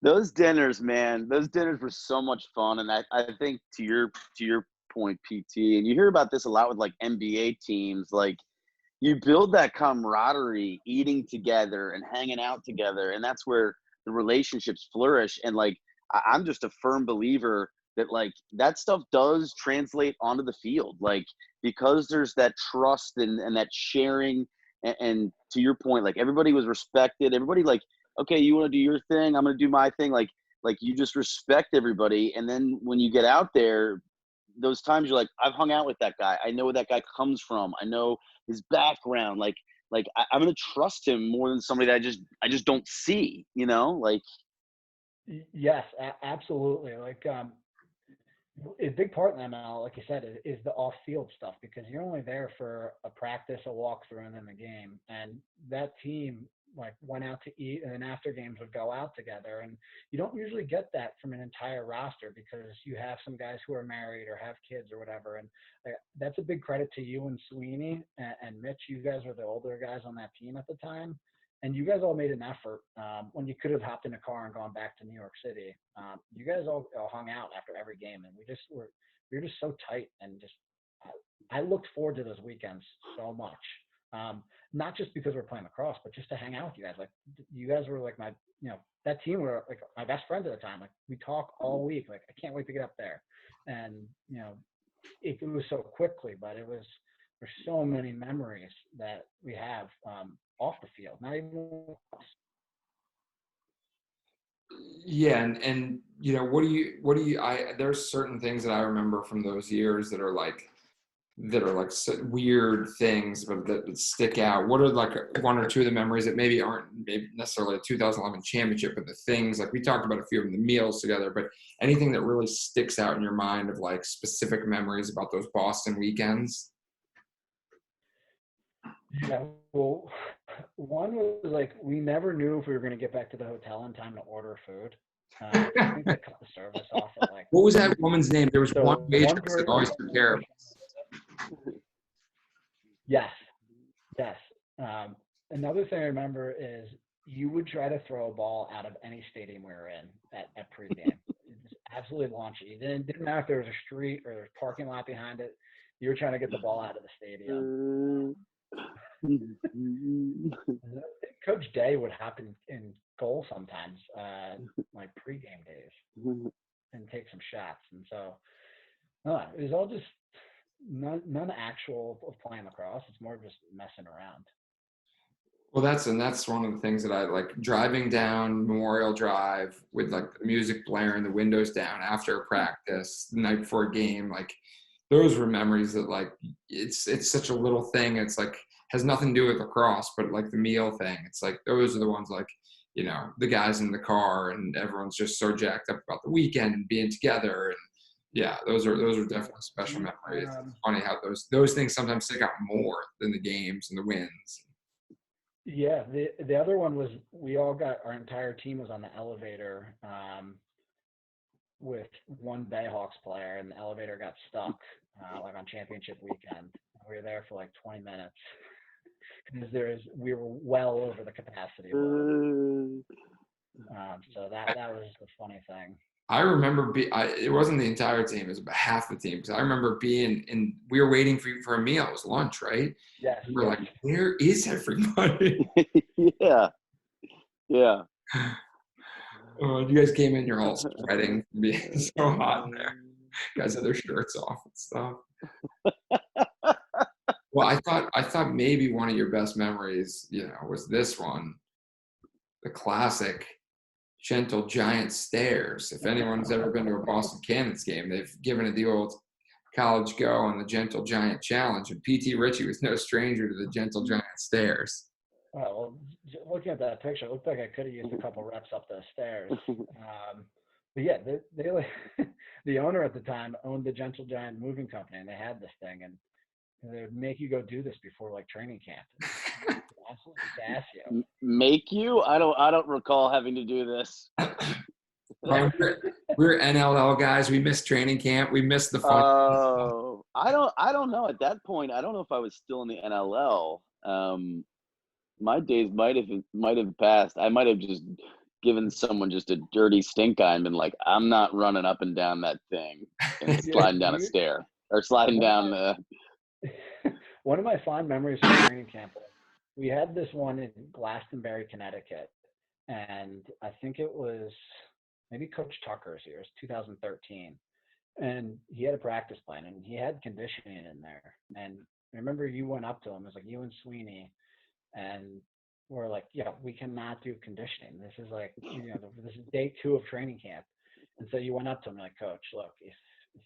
Those dinners, man, those dinners were so much fun. And I think to your point, PT, and you hear about this a lot with like NBA teams, like you build that camaraderie eating together and hanging out together. And that's where the relationships flourish. And like, I'm just a firm believer that like that stuff does translate onto the field, like because there's that trust and that sharing. And to your point, like everybody was respected. Everybody like, okay, you want to do your thing, I'm going to do my thing. Like you just respect everybody. And then when you get out there, those times you're like, I've hung out with that guy. I know where that guy comes from. I know his background. I'm going to trust him more than somebody that I just don't see, you know, like. Yes, absolutely. Like, a big part in ML, like you said, is the off-field stuff, because you're only there for a practice, a walkthrough, and then the game. And that team like went out to eat, and then after games would go out together. And you don't usually get that from an entire roster, because you have some guys who are married or have kids or whatever. And that's a big credit to you and Sweeney and Mitch. You guys were the older guys on that team at the time. And you guys all made an effort when you could have hopped in a car and gone back to New York City. You guys all hung out after every game, and we were just so tight. And just I looked forward to those weekends so much. Not just because we're playing lacrosse, but just to hang out with you guys. Like you guys were like that team were like my best friends at the time. Like we talk all week. Like I can't wait to get up there. And it was so quickly, but there's so many memories that we have off the field, not even. Yeah, and what do you there's certain things that I remember from those years that are like weird things, but that stick out. What are like one or two of the memories that maybe aren't necessarily a 2011 championship, but the things like we talked about a few of the meals together, but anything that really sticks out in your mind of like specific memories about those Boston weekends? Yeah, well, one was like we never knew if we were going to get back to the hotel in time to order food. I think they cut the service off at like. What was that woman's name? There was So one waitress that always took care of us. Yes. Another thing I remember is you would try to throw a ball out of any stadium we were in at pregame. It was absolutely launchy. It didn't matter if there was a street or a parking lot behind it. You were trying to get the ball out of the stadium. Coach Day would hop in goal sometimes, like pregame days, and take some shots. And so it was all just none actual of playing lacrosse. It's more just messing around. Well, that's one of the things that I like, driving down Memorial Drive with like the music blaring, the windows down after a practice, the night before a game. Like those were memories that like it's such a little thing. It's like has nothing to do with lacrosse, but like the meal thing. It's like those are the ones like the guys in the car and everyone's just so jacked up about the weekend and being together. And yeah, those are definitely special memories. It's funny how those things sometimes stick out more than the games and the wins. Yeah, the other one was our entire team was on the elevator with one Bayhawks player, and the elevator got stuck like on championship weekend. We were there for like 20 minutes because we were well over the capacity. So that was the funny thing. I remember it wasn't the entire team, it was about half the team. Because I remember we were waiting for a meal. It was lunch, right? Yes. We were like, where is everybody? Yeah. You guys came in, you're all sweating, being so hot in there. Guys had their shirts off and stuff. Well, I thought maybe one of your best memories, was this one, the classic Gentle Giant Stairs. If anyone's ever been to a Boston Cannons game, they've given it the old college go on the Gentle Giant Challenge, and PT Ricci was no stranger to the Gentle Giant Stairs. Well, looking at that picture, it looked like I could have used a couple reps up those stairs. But yeah, they the owner at the time owned the Gentle Giant Moving Company, and they had this thing, and they would make you go do this before like training camp. Absolutely gas you. Make you? I don't recall having to do this. We're NLL guys. We missed training camp. We missed the fun. Oh, I don't know. At that point, I don't know if I was still in the NLL. My days might have passed. I might have just given someone just a dirty stink eye and been like, I'm not running up and down that thing and sliding down a stair or sliding down the. One of my fond memories from training camp, we had this one in Glastonbury, Connecticut, and I think it was maybe Coach Tucker's year. It was 2013, and he had a practice plan, and he had conditioning in there. And I remember you went up to him, it was like you and Sweeney, and we're like, yeah, we cannot do conditioning. This is like, this is day 2 of training camp. And so you went up to him like, Coach, look, if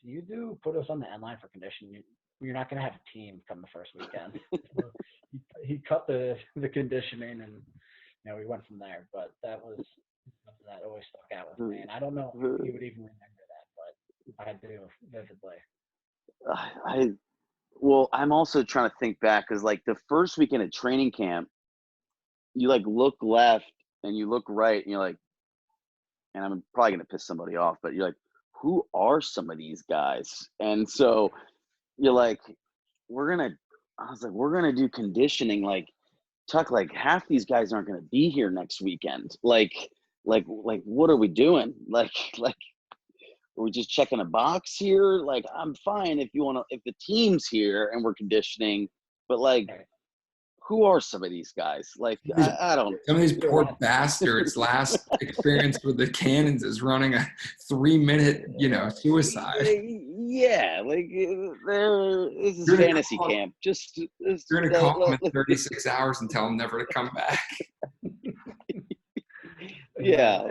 you do put us on the end line for conditioning, you're not going to have a team come the first weekend. So he cut the conditioning, and we went from there. But that was something that always stuck out with me. And I don't know if you would even remember that, but I do vividly. Well, I'm also trying to think back because like the first weekend of training camp, you like look left and you look right and you're like, and I'm probably going to piss somebody off, but you're like, who are some of these guys? And so you're like, we're going to do conditioning. Like, Tuck, like half these guys aren't going to be here next weekend. Like, what are we doing? Like, are we just checking a box here? Like, I'm fine if the team's here and we're conditioning, but like, who are some of these guys? Like, I don't. Some of these poor bastards' last experience with the Cannons is running a 3-minute, suicide. Yeah, like this is fantasy camp. You're gonna call them in 36 hours and tell them never to come back. Yeah.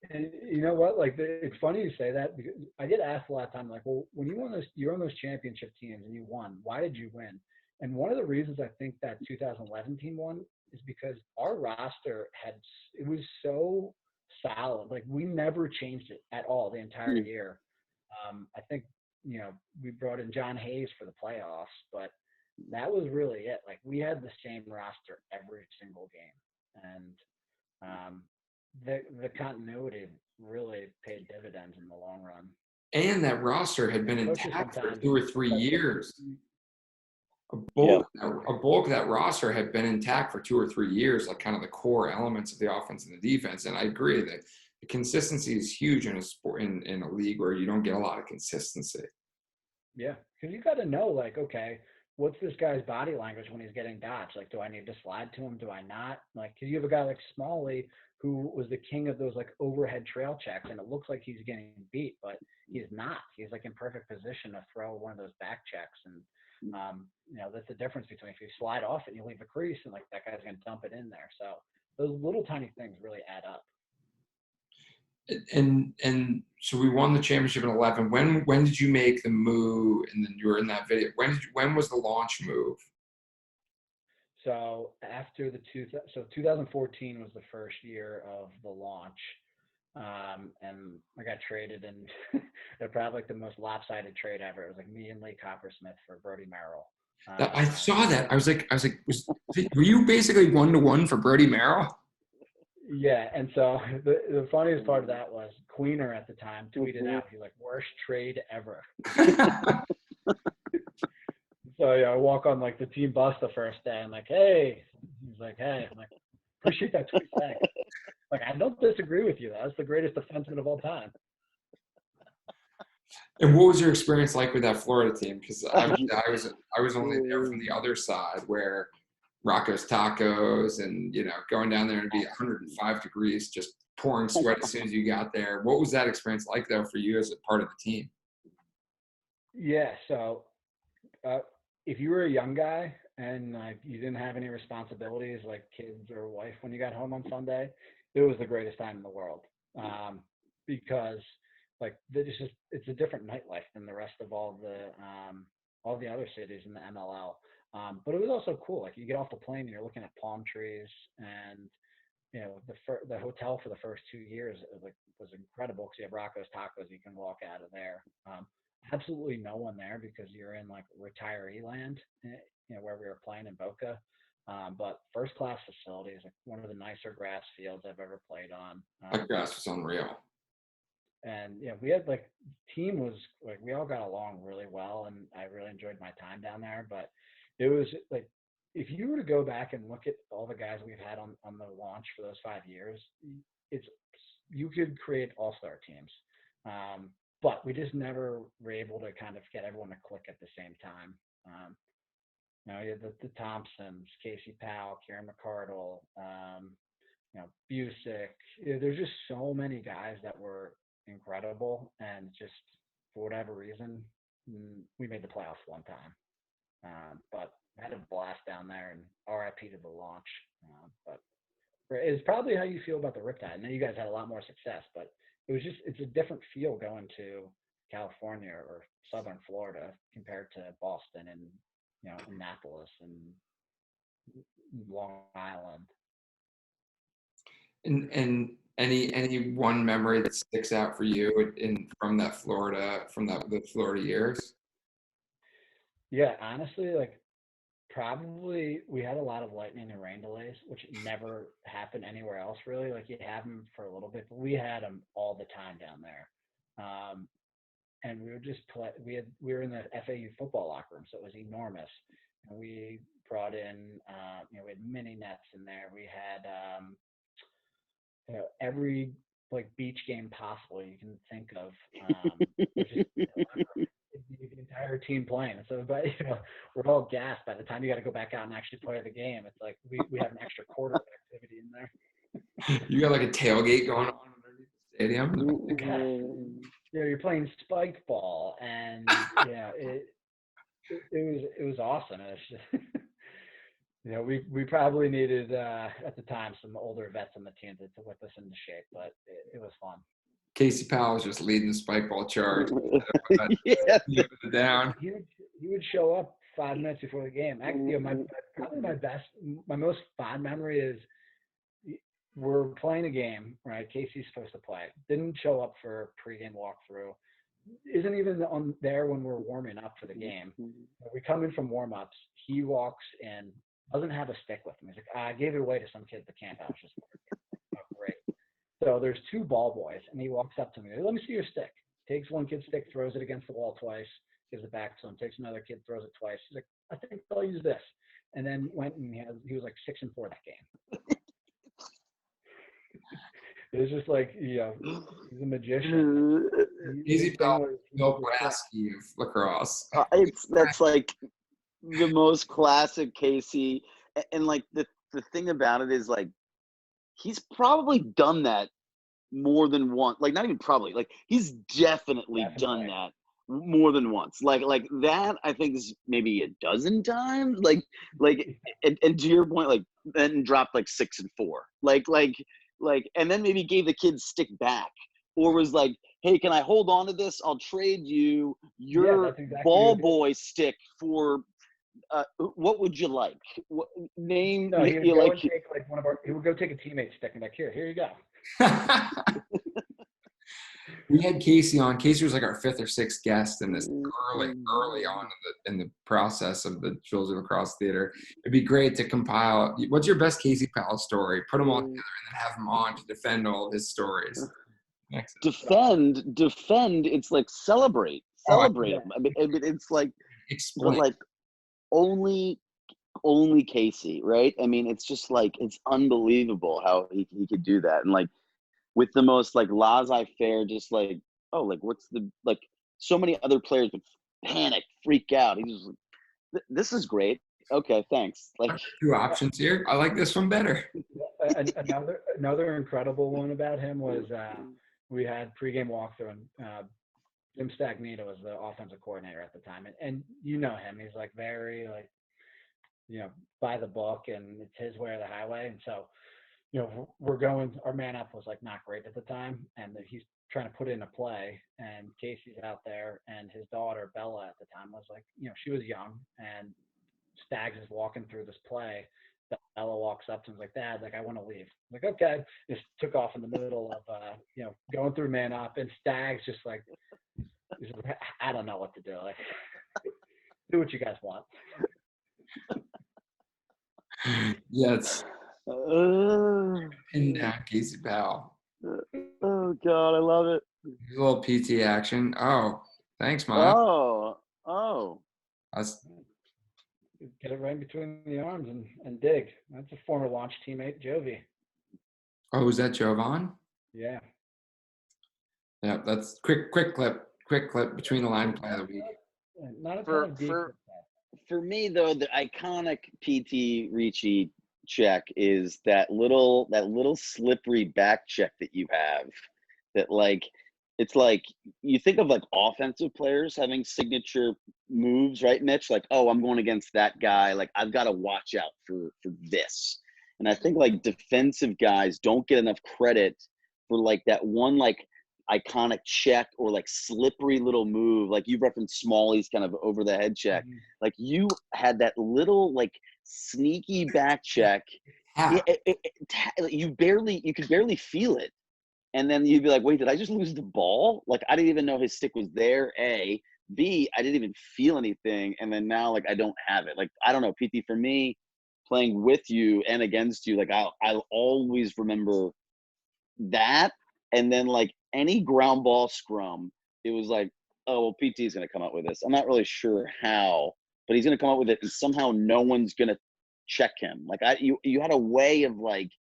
And you know what? Like, it's funny you say that because I get asked a lot of time, like, well, when you're on those championship teams and you won, why did you win? And one of the reasons I think that 2011 team won is because our roster it was so solid. Like, we never changed it at all the entire year. I think, we brought in John Hayes for the playoffs, but that was really it. Like, we had the same roster every single game. And the continuity really paid dividends in the long run. And that roster had been intact for 2 or 3 years. A bulk of that roster had been intact for 2 or 3 years, like kind of the core elements of the offense and the defense. And I agree that the consistency is huge in a sport, in a league where you don't get a lot of consistency. Yeah, because you got to know, like, okay, what's this guy's body language when he's getting dodged? Like, do I need to slide to him? Do I not? Like, because you have a guy like Smalley who was the king of those like overhead trail checks, and it looks like he's getting beat, but he's not. He's like in perfect position to throw one of those back checks, and that's the difference between if you slide off it and you leave a crease, and like that guy's gonna dump it in there. So those little tiny things really add up. And so we won the championship in 11. When did you make the move? And then you were in that video. When was the launch move? So after 2014 was the first year of the launch. And I got traded, and they're probably like the most lopsided trade ever. It was like me and Lee Coppersmith for Brody Merrill. I saw that. I was like, were you basically 1-to-1 for Brody Merrill? Yeah, and so the funniest part of that was Queener at the time tweeted out, he's like, worst trade ever. So I walk on like the team bus the first day. I'm like, hey. He's like, hey. I'm like, appreciate that tweet. Thanks. Like, I don't disagree with you. That's the greatest defenseman of all time. And what was your experience like with that Florida team? Because I was only there from the other side where Rocco's Tacos and going down there and be 105 degrees, just pouring sweat as soon as you got there. What was that experience like though for you as a part of the team? Yeah, so if you were a young guy and you didn't have any responsibilities like kids or wife when you got home on Sunday, it was the greatest time in the world, because like it's a different nightlife than the rest of all the other cities in the MLL. But it was also cool. Like, you get off the plane and you're looking at palm trees, and the hotel for the first 2 years was incredible because you have Rocco's Tacos. You can walk out of there. Absolutely no one there because you're in like retiree land, where we were playing in Boca. But first class facilities, like one of the nicer grass fields I've ever played on. That grass was unreal. And we had like team was like we all got along really well, and I really enjoyed my time down there. But it was like if you were to go back and look at all the guys we've had on the launch for those 5 years, you could create all-star teams. But we just never were able to kind of get everyone to click at the same time. You had the Thompsons, Casey Powell, Kieran McCardle, Busick. There's just so many guys that were incredible, and just for whatever reason, we made the playoffs one time. But I had a blast down there, and RIP to the launch. But it's probably how you feel about the Riptide. I know you guys had a lot more success, but it's a different feel going to California or Southern Florida compared to Boston and Annapolis and Long Island. And any one memory that sticks out for you from the Florida years? Yeah, honestly, like probably we had a lot of lightning and rain delays, which never happened anywhere else really. Like you have them for a little bit, but we had them all the time down there. And we would just play. We were in the FAU football locker room, so it was enormous. And we brought in, we had mini nets in there. We had, every like beach game possible you can think of. Just, the entire team playing. So, but we're all gassed by the time you got to go back out and actually play the game. It's like we have an extra quarter of activity in there. You got like a tailgate going on underneath the stadium. Yeah, you're playing spike ball, and it was awesome. It's just, we probably needed at the time some older vets on the team to whip us into shape, but it was fun. Casey Powell was just leading the spike ball charge. Down. He would show up 5 minutes before the game. Actually, my most fond memory is we're playing a game, right? Casey's supposed to play. Didn't show up for pregame walkthrough. Isn't even on there when we're warming up for the game. We come in from warm-ups. He walks in, doesn't have a stick with him. He's like, I gave it away to some kid at the camp. I was just great. So there's 2 ball boys, and he walks up to me. Let me see your stick. Takes one kid's stick, throws it against the wall twice, gives it back to him. Takes another kid, throws it twice. He's like, I think I'll use this. And then went and he was like 6-4 that game. It was just like, he's a magician. Easy Powell, Bill Brasky of lacrosse. That's like the most classic Casey. And like the thing about it is like, he's probably done that more than once. Like not even probably, like he's definitely done that more than once. Like that I think is maybe a dozen times. Like and to your point, like then dropped like 6-4. Like and then maybe gave the kid stick back, or was like, hey, can I hold on to this? I'll trade you your ball boy stick for what would you like? Name no, he would you go like. and take like he would go take a teammate's stick and like, here you go. We had Casey on. Casey was like our 5th or 6th guest in this early on in the process of the Trilogy Lacrosse Theater. It'd be great to compile. What's your best Casey Powell story? Put them all together and then have him on to defend all of his stories. Defend. It's like celebrate him. I mean, it's like explain. Like only Casey, right? I mean, it's just like it's unbelievable how he could do that, and like with the most like laissez-faire, just like, oh, like what's the like so many other players would panic, freak out. He was like, this is great. Okay, thanks. Like 2 options here. I like this one better. Another incredible one about him was we had pregame walkthrough, and Jim Stagnito was the offensive coordinator at the time, and you know him. He's like very like by the book, and it's his way or the highway, and so. We're going, our man up was like not great at the time, and he's trying to put in a play, and Casey's out there, and his daughter Bella at the time was like, she was young, and Staggs is walking through this play. Bella walks up to him, like, Dad, like I want to leave. I'm like, okay, just took off in the middle of going through man up, and Staggs just like, I don't know what to do. Like, do what you guys want. Yes. Pin down Casey Powell. Oh God, I love it. A little PT action. Oh, thanks, Mom. Oh. get it right between the arms and dig. That's a former launch teammate, Jovi. Oh, was that Jovan? Yeah. Yeah, that's quick clip between the line play of the week. Not a ton For of deep. for me though, the iconic PT Ricci check is that little slippery back check that you have. That like it's like you think of like offensive players having signature moves, right, Mitch? Like, oh, I'm going against that guy. Like, I've got to watch out for this. And I think like defensive guys don't get enough credit for like that one like iconic check or like slippery little move. Like you referenced Smalley's kind of over the head check. Mm-hmm. Like you had that little like sneaky back check. Yeah. You could barely feel it. And then you'd be like, wait, did I just lose the ball? Like, I didn't even know his stick was there, A. B, I didn't even feel anything. And then now, like, I don't have it. Like, I don't know, PT, for me, playing with you and against you, like, I'll always remember that. And then, like, any ground ball scrum, it was like, oh, well, PT is going to come up with this. I'm not really sure how, but he's going to come up with it, and somehow no one's going to check him. Like, you had a way of, like,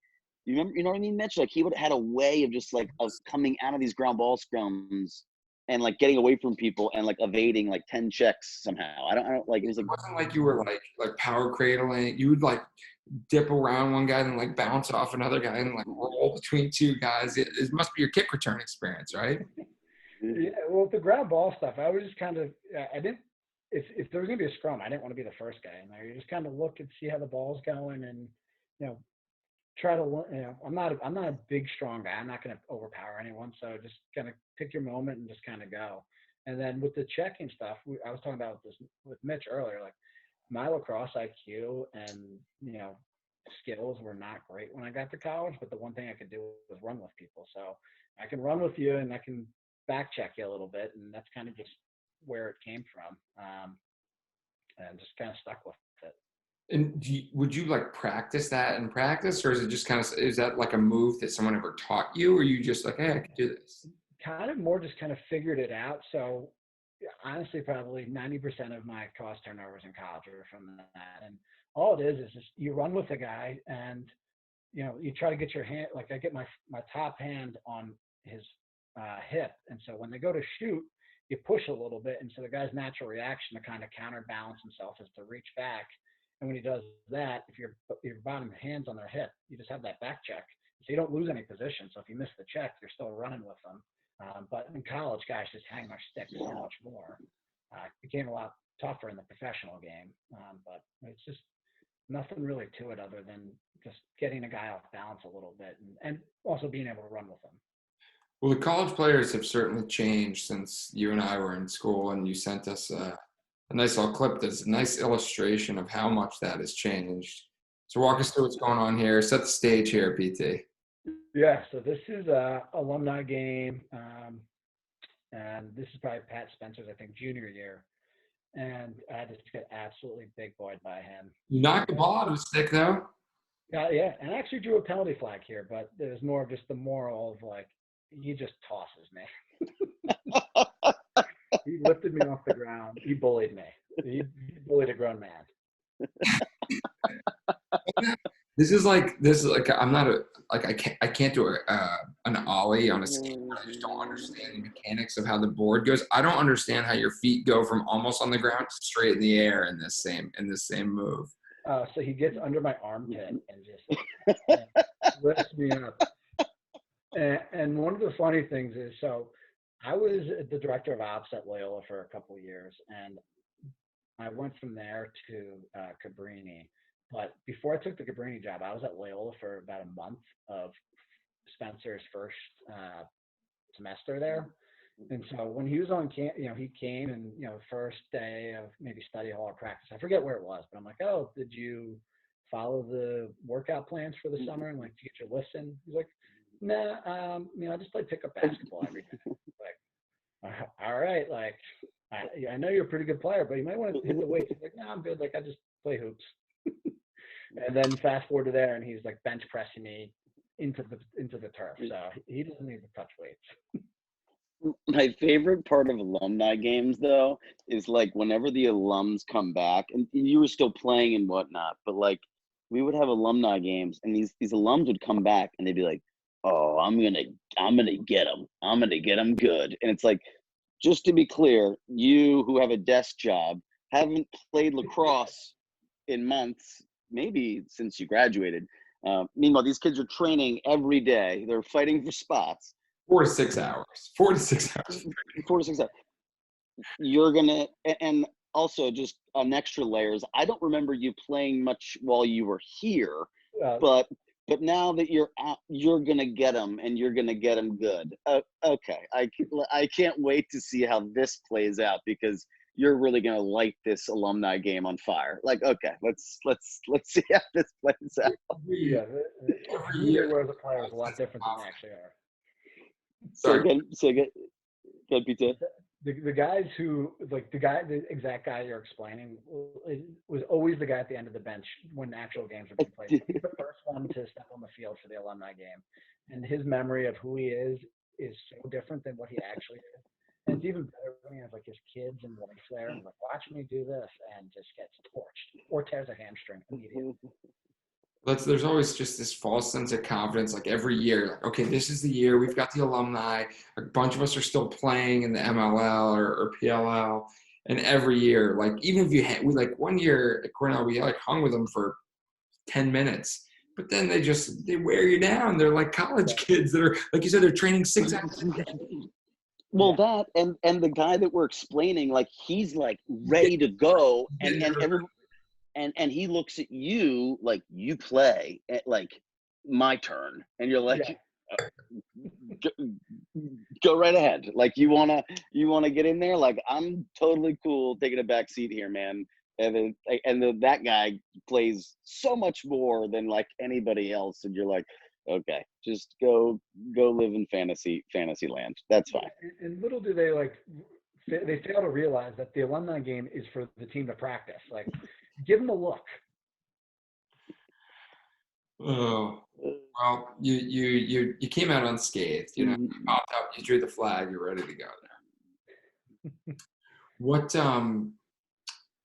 you remember, you know what I mean, Mitch? Like he would have had a way of just like of coming out of these ground ball scrums and like getting away from people and like evading like 10 checks somehow. I don't like, it was like, It wasn't like you were like power cradling. You would like dip around one guy and like bounce off another guy and like roll between two guys. It must be your kick return experience, right? Yeah, well, the ground ball stuff, I was just kind of, I didn't, if there was going to be a scrum, I didn't want to be the first guy in there. You just kind of look and see how the ball's going and, you know, try to, you know, I'm not a big, strong guy. I'm not going to overpower anyone. So just kind of pick your moment and just kind of go. And then with the checking stuff, I was talking about this with Mitch earlier, like my lacrosse IQ and, you know, skills were not great when I got to college, but the one thing I could do was run with people. So I can run with you and I can back check you a little bit. And that's kind of just where it came from. And just kind of stuck with it. And would you like practice that in practice, or is it just kind of, is that like a move that someone ever taught you, or you just like, hey, I can do this? Kind of more just kind of figured it out. So honestly, probably 90% of my cross turnovers in college were from that. And all it is just you run with a guy and, you know, you try to get your hand, like I get my top hand on his hip. And so when they go to shoot, you push a little bit. And so the guy's natural reaction to kind of counterbalance himself is to reach back. And when he does that, if your bottom hand's on their hip, you just have that back check. So you don't lose any position. So if you miss the check, you're still running with them. But in college, guys just hang their sticks so much more. It became a lot tougher in the professional game. But it's just nothing really to it other than just getting a guy off balance a little bit and also being able to run with them. Well, the college players have certainly changed since you and I were in school, and you sent us a nice little clip that's a nice illustration of how much that has changed. So walk us through what's going on here. Set the stage here, PT. Yeah, so this is a alumni game, and this is probably Pat Spencer's, I think, junior year, and I just got absolutely big boyed by him. You knocked the ball out of his stick, though. Yeah, and I actually drew a penalty flag here, but there's more of just the moral of like, he just tosses me. He lifted me off the ground. He bullied me. He bullied a grown man. This is like I'm not I can't do an ollie on a skateboard. I just don't understand the mechanics of how the board goes. I don't understand how your feet go from almost on the ground to straight in the air in this same move. So he gets under my armpit and just lifts me up. And one of the funny things is, so I was the director of ops at Loyola for a couple of years, and I went from there to Cabrini. But before I took the Cabrini job, I was at Loyola for about a month of Spencer's first semester there. And so when he was on camp, you know, he came and, you know, first day of maybe study hall or practice, I forget where it was, but I'm like, oh, did you follow the workout plans for the summer and like to get your lifts in? He's like, nah, you know, I just play pickup basketball every day. Like, all right, like, I know you're a pretty good player, but you might want to hit the weights. He's like, no, I'm good. Like, I just play hoops. And then fast forward to there, and he's like bench pressing me into the turf. So he doesn't need to touch weights. My favorite part of alumni games, though, is like whenever the alums come back, and you were still playing and whatnot, but like we would have alumni games, and these alums would come back, and they'd be like, "Oh, I'm gonna get them. I'm gonna get them good." And it's like, just to be clear, you who have a desk job haven't played lacrosse in months, maybe since you graduated. Meanwhile, these kids are training every day. They're fighting for spots. 4 to 6 hours. 4 to 6 hours. 4 to 6 hours. You're gonna, and also just on extra layers. I don't remember you playing much while you were here, but now that you're out, you're gonna get them, and you're gonna get them good. Okay, I can't wait to see how this plays out, because you're really gonna light this alumni game on fire. Like, okay, let's see how this plays out. Yeah, who they were as a player is a lot different than they actually are. Say again, Peter. The guys who, like the exact guy you're explaining was always the guy at the end of the bench when actual games were being played. He's the first one to step on the field for the alumni game, and his memory of who he is so different than what he actually is. And it's even better when he has like his kids and wife there and like, watch me do this, and just gets torched or tears a hamstring immediately. There's always just this false sense of confidence, like every year, like, okay, this is the year, we've got the alumni, a bunch of us are still playing in the MLL or PLL, and every year, like, even if we like one year at Cornell, we like hung with them for 10 minutes, but then they wear you down. They're like college kids that are, like you said, they're training 6 hours. Well, that and the guy that we're explaining, like, he's like ready to go, and he looks at you like, you play at like my turn, and you're like, go right ahead. Like, you wanna get in there. Like, I'm totally cool taking a back seat here, man. And that guy plays so much more than like anybody else, and you're like, okay, just go live in fantasy land. That's fine. And little do they fail to realize that the alumni game is for the team to practice. Like, give them a look. Oh, well, you came out unscathed. You know, you popped up, you drew the flag, you're ready to go there. What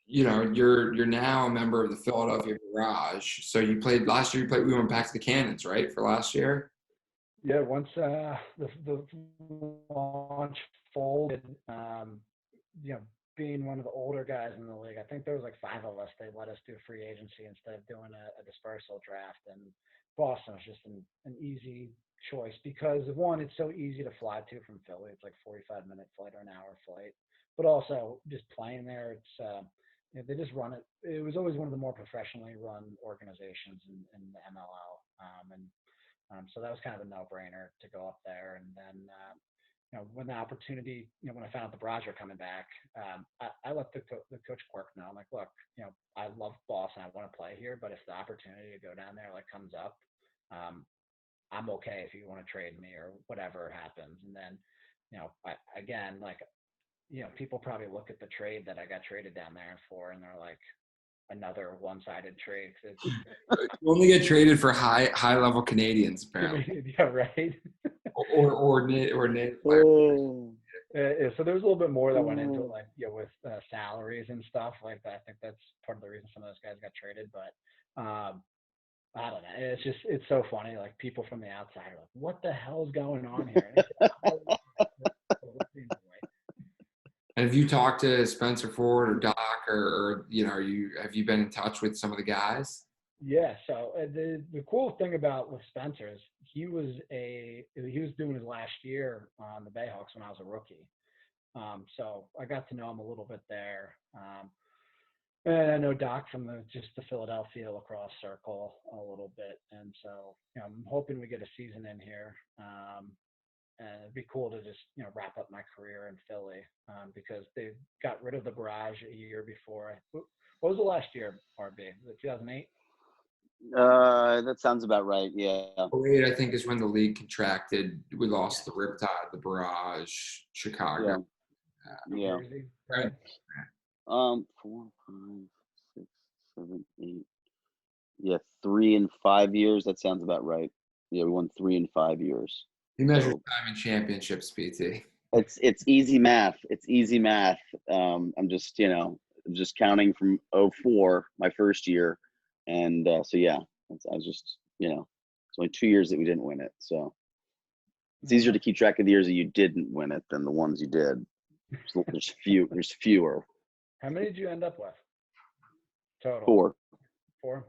you know, you're now a member of the Philadelphia Barrage. So you played last year. We went back to the Cannons, right, for last year? Yeah, once the launch folded, you know, being one of the older guys in the league, I think there was like 5 of us. They let us do free agency instead of doing a dispersal draft. And Boston was just an easy choice because, one, it's so easy to fly to from Philly. It's like 45-minute flight or an hour flight. But also just playing there, it's you know, they just run it. It was always one of the more professionally run organizations in the MLL. So that was kind of a no-brainer to go up there. And then you know, when the opportunity, you know, when I found out the Barrage were coming back, I let the coach Quirk know. I'm like, look, you know, I love Boston. I want to play here, but if the opportunity to go down there like comes up, I'm okay if you want to trade me or whatever happens. And then, you know, again, like, you know, people probably look at the trade that I got traded down there for, and they're like, another one-sided trade. You only get traded for high-level Canadians, apparently. Yeah, right. or native players. So there was a little bit more that went into it, like, you know, with salaries and stuff like that. I think that's part of the reason some of those guys got traded. But I don't know. It's so funny. Like, people from the outside are like, "What the hell's going on here?" And have you talked to Spencer Ford or Doc, or you know, have you been in touch with some of the guys? Yeah. So the cool thing with Spencer is he was doing his last year on the Bayhawks when I was a rookie. So I got to know him a little bit there. And I know Doc from the Philadelphia lacrosse circle a little bit. And so, you know, I'm hoping we get a season in here. And it'd be cool to just, you know, wrap up my career in Philly because they got rid of the Barrage a year before. What was the last year, RB? Was it 2008? That sounds about right. Yeah. 08, I think, is when the league contracted. We lost the Riptide, the Barrage, Chicago. Yeah. Right. 4, 5, 6, 7, 8. Yeah, 3 and 5 years. That sounds about right. Yeah, we won 3 and 5 years. You measure time in championships, PT. It's easy math. It's easy math. I'm just just counting from '04, my first year, and so yeah, I was just it's only 2 years that we didn't win it, so it's easier to keep track of the years that you didn't win it than the ones you did. There's fewer. How many did you end up with total? 4. 4.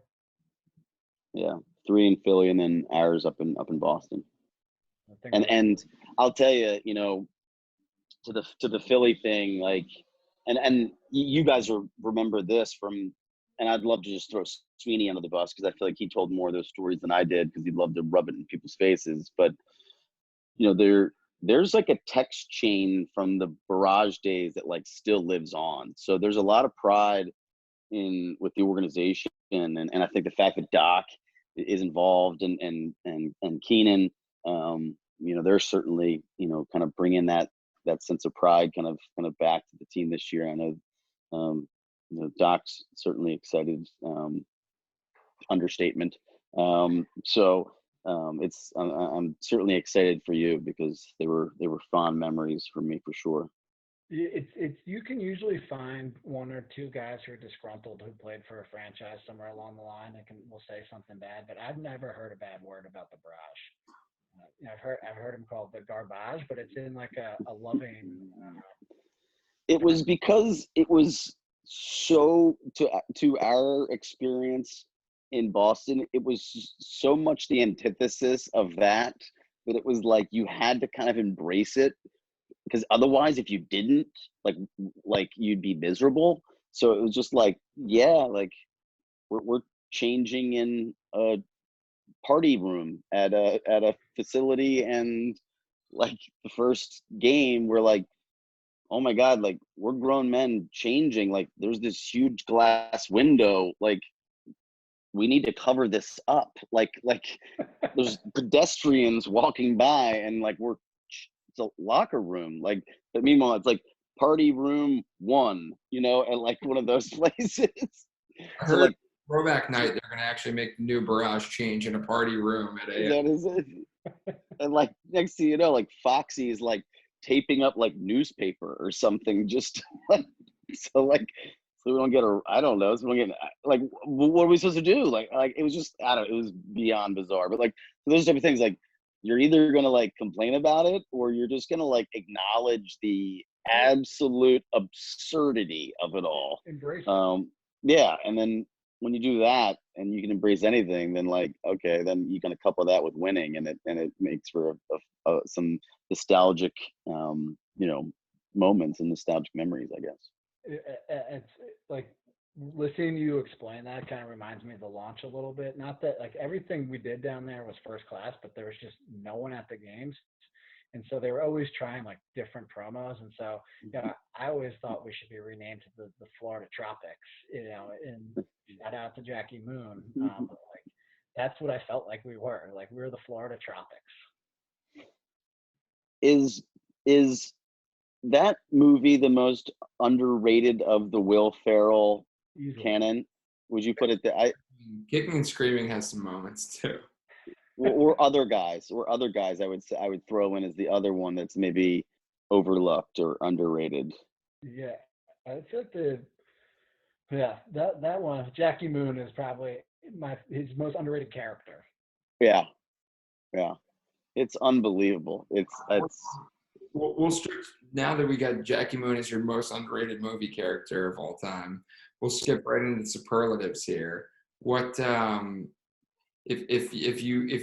Yeah, 3 in Philly, and then ours up in Boston. And I'll tell you, to the Philly thing, like, and you guys remember this from, and I'd love to just throw Sweeney under the bus because I feel like he told more of those stories than I did because he'd love to rub it in people's faces. But there's like a text chain from the barrage days that like still lives on. So there's a lot of pride with the organization, and I think the fact that Doc is involved and Keenan, they're certainly kind of bringing that sense of pride kind of back to the team this year. I know Doc's certainly excited, understatement. So I'm certainly excited for you because they were fond memories for me for sure. It's you can usually find 1 or 2 guys who are disgruntled who played for a franchise somewhere along the line and will say something bad, but I've never heard a bad word about the Barrage. I've heard him called the garbage, but it's in like a loving. It was because it was so to our experience in Boston, it was so much the antithesis of that it was like you had to kind of embrace it. Because otherwise, if you didn't, like you'd be miserable. So it was just like, yeah, like we're changing in a party room at a facility, and like the first game, we're like, oh my god, like we're grown men changing. Like there's this huge glass window. Like we need to cover this up. Like there's pedestrians walking by, and like it's a locker room, like, but meanwhile it's like party room 1, and like one of those places. I So heard like throwback night, they're going to actually make the new Barrage change in a party room at a. that is it. And like next thing you know, like Foxy is like taping up like newspaper or something, just like so we don't get I don't know, so we don't get like what are we supposed to do? Like it was just I don't know, it was beyond bizarre. But like those type of things, like you're either gonna like complain about it or you're just gonna like acknowledge the absolute absurdity of it all. Embrace it. Yeah, and then when you do that and you can embrace anything, then like okay, then you can couple that with winning, and it makes for some nostalgic moments and nostalgic memories, I guess. It's like listening to you explain that kind of reminds me of the launch a little bit. Not that like everything we did down there was first class, but there was just no one at the games. And so they were always trying like different promos. And so, I always thought we should be renamed to the Florida Tropics, and shout out to Jackie Moon. But like, that's what I felt like we were. Like we were the Florida Tropics. Is that movie the most underrated of the Will Ferrell canon? Would you put it there? Kicking and Screaming has some moments too. or other guys I would say I would throw in as the other one that's maybe overlooked or underrated. Yeah, I feel like that one, Jackie Moon, is probably his most underrated character. Yeah, it's unbelievable. It's We'll now that we got Jackie Moon as your most underrated movie character of all time, we'll skip right into superlatives here. What if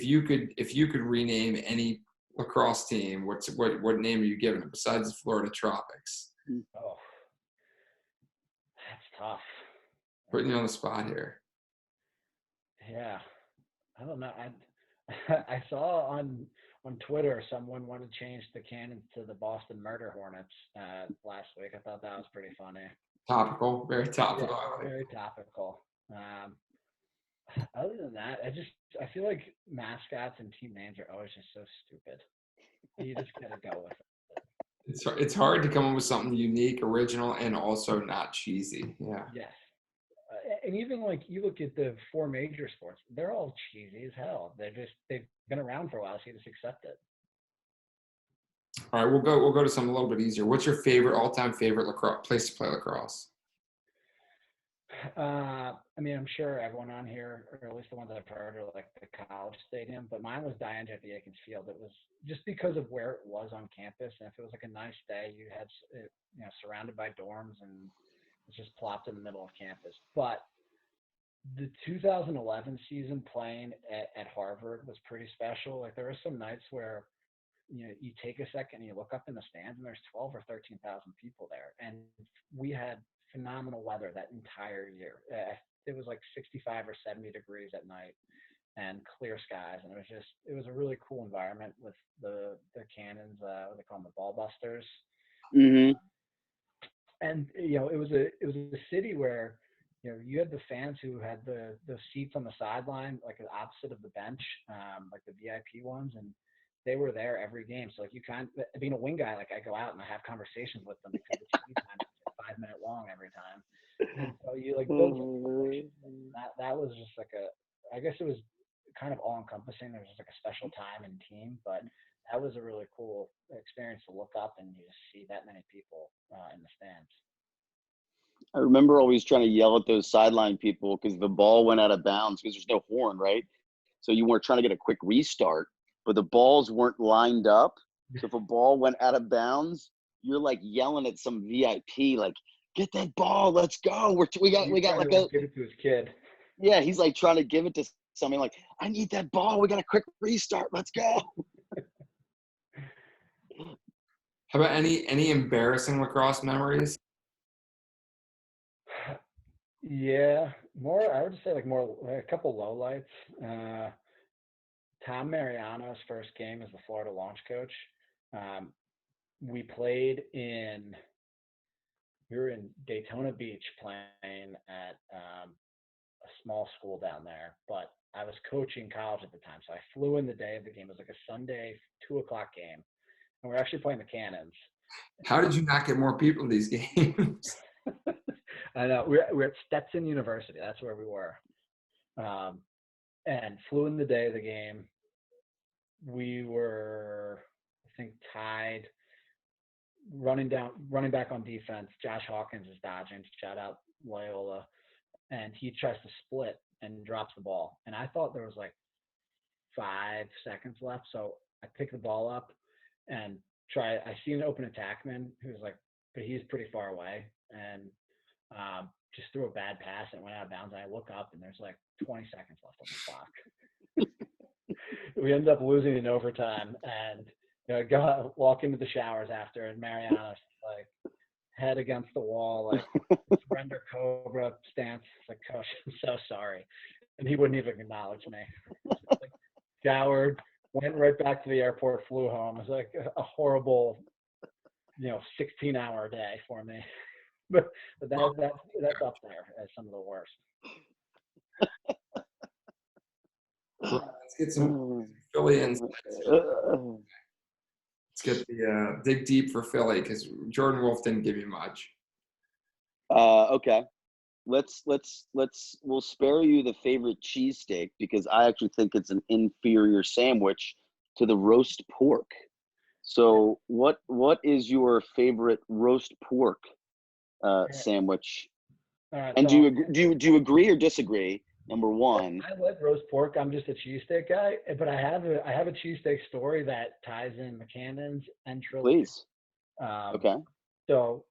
you could rename any lacrosse team, what name are you giving it besides the Florida Tropics? Oh, that's tough. Putting you on the spot here. Yeah, I don't know. I saw on Twitter someone wanted to change the canon to the Boston Murder Hornets last week. I thought that was pretty funny. Topical, very topical. Yeah, very topical. Other than that, I feel like mascots and team names are always just so stupid. You just gotta go with it. It's hard to come up with something unique, original, and also not cheesy. Yeah. Yes. And even like you look at the 4 major sports, they're all cheesy as hell. They've been around for a while, so you just accept it. All right, we'll go to something a little bit easier. What's your favorite all-time favorite lacrosse place to play lacrosse? I mean, I'm sure everyone on here, or at least the ones I've heard, are like the college stadium. But mine was Diane Jeffy Akins Field. It was just because of where it was on campus, and if it was like a nice day, you had it, surrounded by dorms, and it's just plopped in the middle of campus. But the 2011 season playing at Harvard was pretty special. Like there were some nights where you take a second and you look up in the stands and there's 12 or 13,000 people there, and we had phenomenal weather that entire year. It was like 65 or 70 degrees at night and clear skies, and it was a really cool environment with the cannons, what they call them, the ball busters. Mm-hmm. And it was a city where you had the fans who had the seats on the sideline, like opposite of the bench, like the VIP ones, and they were there every game. So like being a wing guy, like I go out and I have conversations with them because the TV time is 5 minute long every time. And so you like build that was just like I guess it was kind of all encompassing. There was just like a special time and team, but that was a really cool experience to look up and you just see that many people in the stands. I remember always trying to yell at those sideline people because the ball went out of bounds because there's no horn, right? So you weren't trying to get a quick restart, but the balls weren't lined up. So if a ball went out of bounds, you're like yelling at some VIP, like, "Get that ball, let's go! We got like a give it to his kid." Yeah, he's like trying to give it to somebody, like, "I need that ball. We got a quick restart. Let's go." How about any embarrassing lacrosse memories? Yeah, I would say like a couple lowlights. Tom Mariano's first game as the Florida launch coach. We were in Daytona Beach playing at a small school down there, but I was coaching college at the time. So I flew in the day of the game. It was like a Sunday 2:00 game. And we're actually playing the Cannons. How did you not get more people in these games? I know. We're at Stetson University. That's where we were. And flew in the day of the game. We were, I think, tied, running back on defense. Josh Hawkins is dodging. Shout out Loyola. And he tries to split and drops the ball. And I thought there was like 5 seconds left. So I pick the ball up and I see an open attackman who's like, but he's pretty far away. And just threw a bad pass and went out of bounds. And I look up and there's like 20 seconds left on the clock. We ended up losing in overtime, and walk into the showers after, and Mariano's like head against the wall, like surrender cobra stance. It's like, "Coach, I'm so sorry," and he wouldn't even acknowledge me. Like, showered, went right back to the airport, flew home. It was like a horrible, 16-hour day for me. But that's up there as some of the worst. Let's get some Philly insights. Let's get the dig deep for Philly because Jordan Wolf didn't give you much. Okay. We'll spare you the favorite cheesesteak because I actually think it's an inferior sandwich to the roast pork. So what is your favorite roast pork sandwich? Right, and so do you agree or disagree? Number one. I like roast pork. I'm just a cheesesteak guy, but I have a cheesesteak story that ties in the Cannons and Trilogy. Please. Okay. So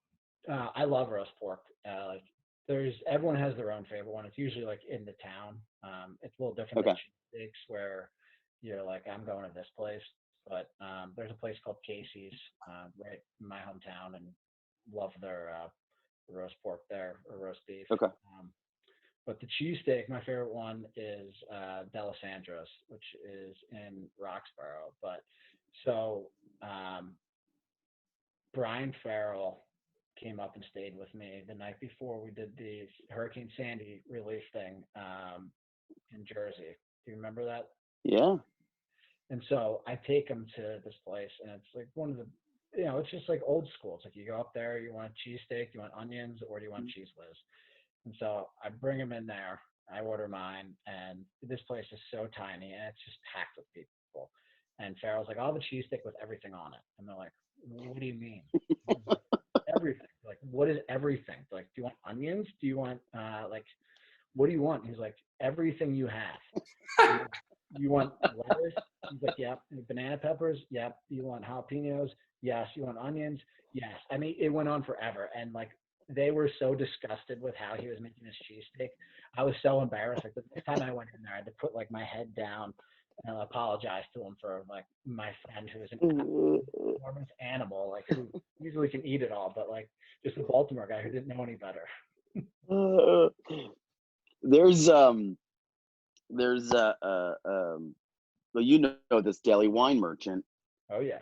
I love roast pork. Like everyone has their own favorite one. It's usually like in the town. It's a little different than cheesesteaks where you're like, I'm going to this place. But there's a place called Casey's right in my hometown, and love their roast pork there, or roast beef. Okay. But the cheesesteak, my favorite one is D'Alessandro's, which is in Roxborough. But so Brian Farrell came up and stayed with me the night before we did the Hurricane Sandy relief thing in Jersey. Do you remember that? Yeah. And so I take him to this place, and it's like one of the, it's just like old school. It's like you go up there, you want a cheesesteak, you want onions, or do you want cheese whiz? And so I bring him in there, I order mine, and this place is so tiny, and it's just packed with people. And Farrell's like, I'll have a cheesesteak with everything on it. And they're like, what do you mean? Everything. Like, what is everything? They're like, do you want onions? Do you want, like, what do you want? He's like, everything you have. You want lettuce? He's like, yep. Banana peppers? Yep. You want jalapenos? Yes. You want onions? Yes. I mean, it went on forever. And like, they were so disgusted with how he was making his cheesesteak. I was so embarrassed. Like the next time I went in there, I had to put like my head down and apologize to him for like my friend who is an enormous animal, like who usually can eat it all, but like just a Baltimore guy who didn't know any better. There's well, you know this deli wine merchant. Oh yeah.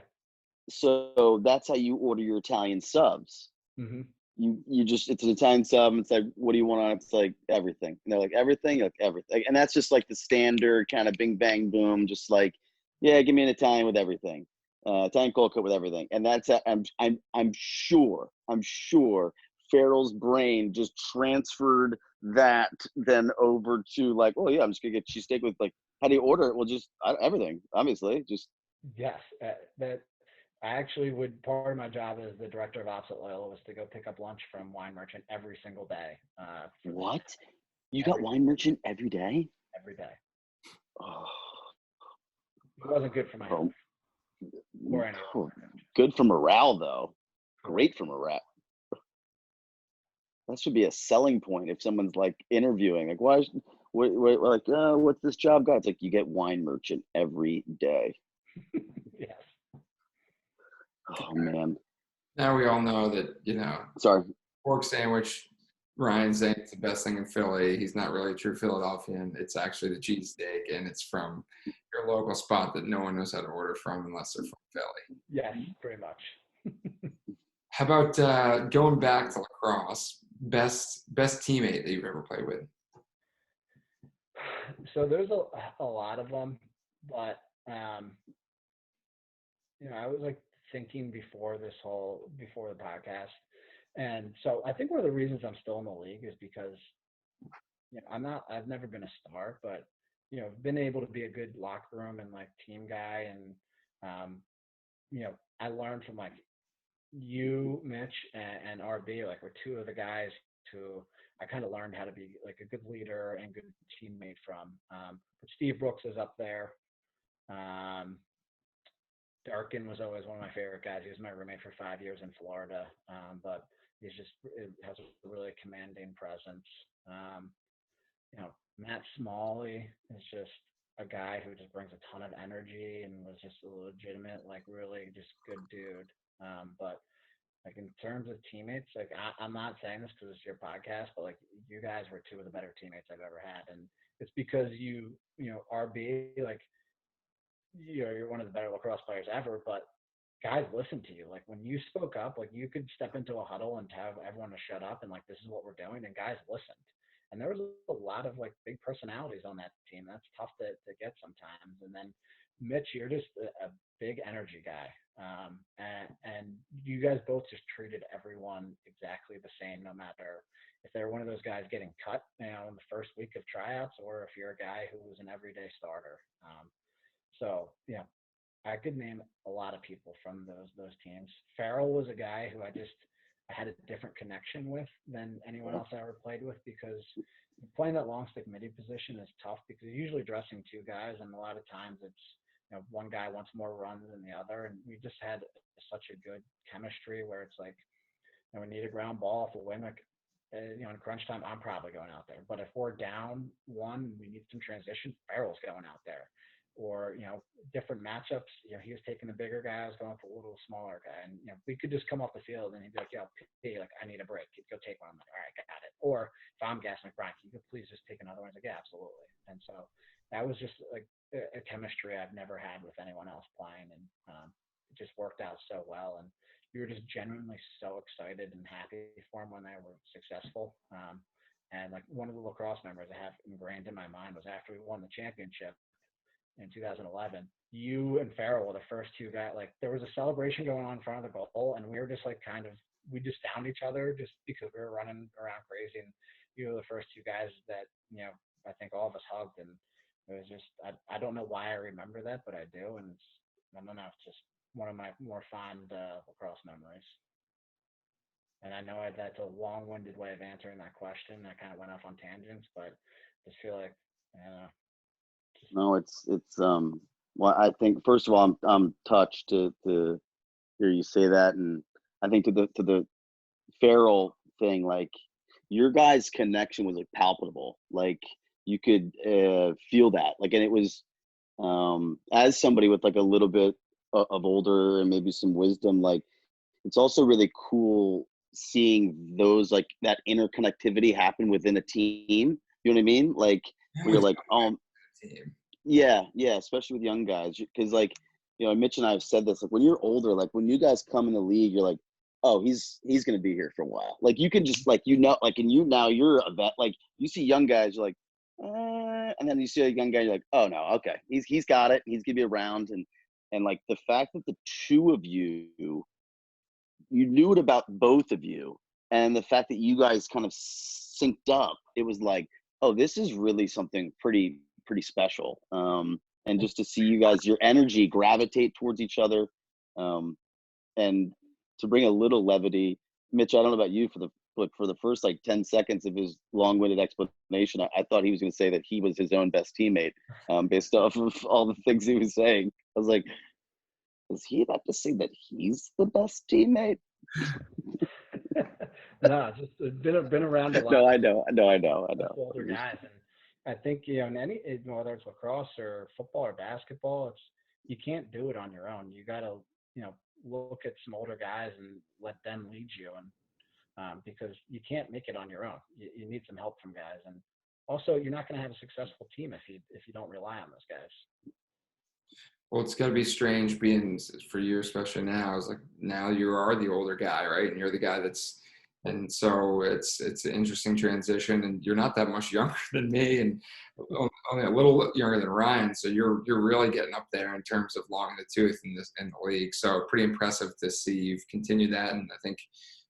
So that's how you order your Italian subs. Mm-hmm. You just, it's an Italian sub, and it's like, what do you want on it? It's like everything. And they're like, everything? You're like, everything. And that's just like the standard kind of bing bang boom, just like, yeah, give me an Italian with everything. Italian cold cut with everything. And that's I'm sure Farrell's brain just transferred that then over to like, oh yeah, I'm just gonna get cheesesteak with like, how do you order it? Well, just everything, obviously. Just Yes, that I actually would. Part of my job as the director of ops at Loyola was to go pick up lunch from Wine Merchant every single day. What? You got Wine Merchant every day? Every day. Oh, It wasn't good for my health. Or any good for morale, though. Great for morale. That should be a selling point if someone's like interviewing. Like, what's this job got? It's like, you get Wine Merchant every day. Yes. Oh man. Now we all know that, Sorry. pork sandwich, Ryan's saying it's the best thing in Philly. He's not really a true Philadelphian. It's actually the cheesesteak, and it's from your local spot that no one knows how to order from unless they're from Philly. Yes, pretty much. How about going back to lacrosse? Best teammate that you've ever played with? So there's a lot of them, but I was like thinking before the podcast, and so I think one of the reasons I'm still in the league is because I've never been a star, but been able to be a good locker room and like team guy, and I learned from like you, Mitch, and RB, like were two of the guys who I kind of learned how to be like a good leader and good teammate from. But Steve Brooks is up there. Darkin was always one of my favorite guys. He was my roommate for 5 years in Florida, but he has a really commanding presence. Matt Smalley is just a guy who just brings a ton of energy and was just a legitimate, like really just good dude. But like in terms of teammates, like I'm not saying this because it's your podcast, but like you guys were two of the better teammates I've ever had, and it's because RB, like you're one of the better lacrosse players ever, but guys listen to you. Like when you spoke up, like you could step into a huddle and have everyone to shut up and like this is what we're doing, and guys listened. And there was a lot of like big personalities on that team. That's tough to get sometimes. And then Mitch, you're just a big energy guy. And you guys both just treated everyone exactly the same, no matter if they're one of those guys getting cut, in the first week of tryouts, or if you're a guy who was an everyday starter. So yeah, I could name a lot of people from those teams. Farrell was a guy who I had a different connection with than anyone else I ever played with, because playing that long stick midi position is tough because you're usually dressing two guys, and a lot of times it's one guy wants more runs than the other, and we just had such a good chemistry where it's like we need a ground ball if we win, like in crunch time, I'm probably going out there. But if we're down one, we need some transition, Farrell's going out there. Or different matchups, he was taking the bigger guy, I was going for a little smaller guy, and we could just come off the field and he'd be like, "Yo, P, like I need a break. He'd go take one." I'm like, "All right, got it." Or if I'm gassing, like, "Brian, can you please just take another one?" He's like, "Yeah, absolutely." And so that was just like a chemistry I've never had with anyone else playing, and it just worked out so well. And we were just genuinely so excited and happy for them when they were successful. And like one of the lacrosse memories I have ingrained in my mind was after we won the championship in 2011, you and Farrell were the first two guys. Like there was a celebration going on in front of the goal, and we were just like we just found each other just because we were running around crazy, and you were the first two guys that I think all of us hugged, and it was just I don't know why I remember that, but I do, and I don't know. It's just one of my more fond lacrosse memories. And I know that's a long-winded way of answering that question. I kind of went off on tangents, but just feel like, I don't know. No, it's well, I think first of all, I'm touched to hear you say that, and I think to the Farrell thing, like your guys' connection was like palpable. Like you could feel that. Like, and it was as somebody with like a little bit of older and maybe some wisdom, like it's also really cool seeing those like that interconnectivity happen within a team. You know what I mean? Like where you're like, Team. yeah, especially with young guys, because like Mitch and I have said this. Like when you're older, like when you guys come in the league, you're like, oh, he's gonna be here for a while. Like you can just like like, and now you're a vet. Like you see young guys, you're like, and then you see a young guy, you're like, oh no, okay, he's got it. He's gonna be around, and like the fact that the two of you knew it about both of you, and the fact that you guys kind of synced up, it was like, oh, this is really something pretty special. And just to see you guys, your energy gravitate towards each other, and to bring a little levity, Mitch, I don't know about you, but for the first like 10 seconds of his long-winded explanation, I thought he was going to say that he was his own best teammate, based off of all the things he was saying. I was like, is he about to say that he's the best teammate? No, just been around a lot. No, I know. Older guys, and I think in any, whether it's lacrosse or football or basketball, you can't do it on your own. You got to look at some older guys and let them lead you, and because you can't make it on your own. You need some help from guys, and also you're not going to have a successful team if you don't rely on those guys. Well, it's got to be strange being for you, especially now. It's like now you are the older guy, right? And you're the guy and so it's an interesting transition. And you're not that much younger than me, and only a little younger than Ryan. So you're really getting up there in terms of long in the tooth in the league. So pretty impressive to see you've continued that. And I think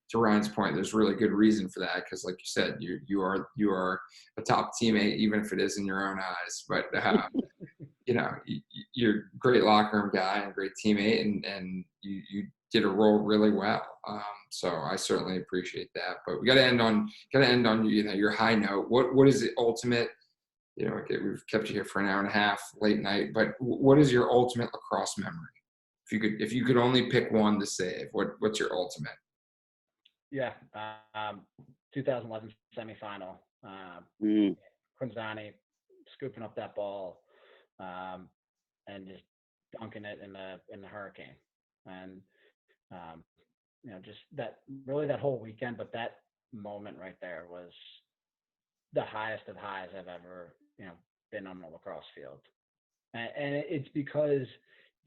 to Ryan's point, there's really good reason for that because, like you said, you are a top teammate, even if it is in your own eyes. But you're a great locker room guy and a great teammate, and you did a role really well. So I certainly appreciate that. But we got to end on your high note. What is the ultimate? Okay, we've kept you here for an hour and a half, late night. But what is your ultimate lacrosse memory? If you could only pick one to save, what's your ultimate? Yeah, 2011 semifinal. Quinzani scooping up that ball, and just dunking it in the hurricane, and just that whole weekend. But that moment right there was the highest of highs I've ever been on the lacrosse field, and it's because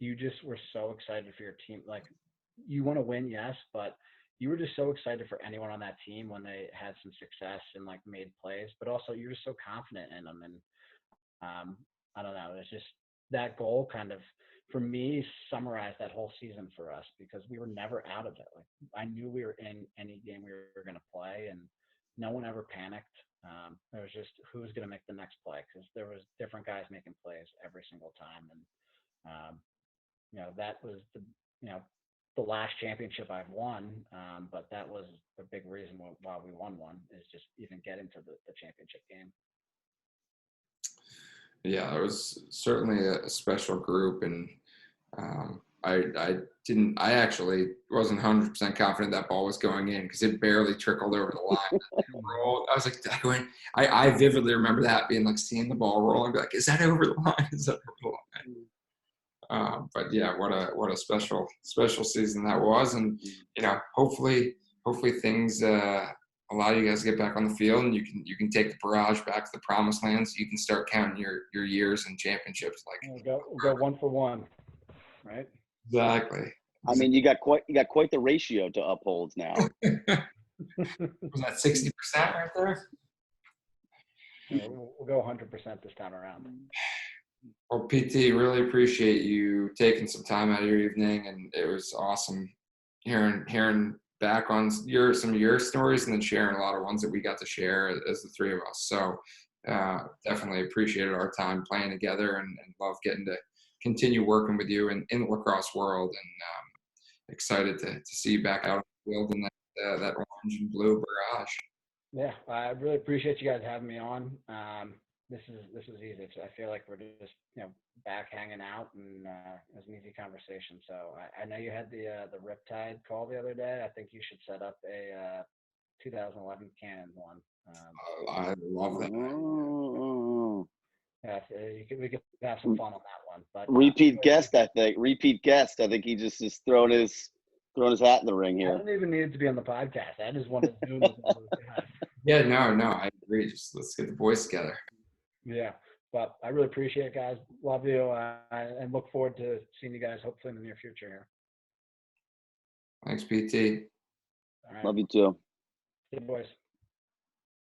you just were so excited for your team. Like you want to win, yes, but you were just so excited for anyone on that team when they had some success and like made plays, but also you were so confident in them. And I don't know, it's just that goal kind of, for me, summarized that whole season for us because we were never out of it. Like I knew we were in any game we were going to play, and no one ever panicked. It was just who was going to make the next play because there was different guys making plays every single time. And that was the last championship I've won, but that was a big reason why we won one is just even getting to the championship game. Yeah, it was certainly a special group, and I actually wasn't 100% confident that ball was going in because it barely trickled over the line. Rolled. I was like, I vividly remember that being like seeing the ball roll and be like, is that over the line? Is that over the line? But yeah, what a special season that was, and hopefully things allow you guys to get back on the field, and you can take the barrage back to the promised land, so you can start counting your years and championships. Like we'll go one for one, right? Exactly. I mean, you got quite the ratio to upholds now. Was that 60% right there? Yeah, we'll go 100% this time around. Well, PT, really appreciate you taking some time out of your evening, and it was awesome hearing back on some of your stories and then sharing a lot of ones that we got to share as the three of us. So definitely appreciated our time playing together and love getting continue working with you in the lacrosse world, and excited to see you back out on the field in that orange and blue barrage. Yeah, I really appreciate you guys having me on. This is easy. I feel like we're just back hanging out, and it was an easy conversation. So I know you had the Riptide call the other day. I think you should set up a 2011 Canon one. I love that. Oh. Yeah, we could have some fun on that one. But Repeat guest, I think. Repeat guest. I think he just is throwing his hat in the ring I here. don't even need to be on the podcast. I just wanted to do with all those guys. Yeah, no, I agree. Just let's get the boys together. Yeah, but I really appreciate it, guys. Love you, and look forward to seeing you guys hopefully in the near future here. Thanks, PT. All right. Love you too. See you, boys.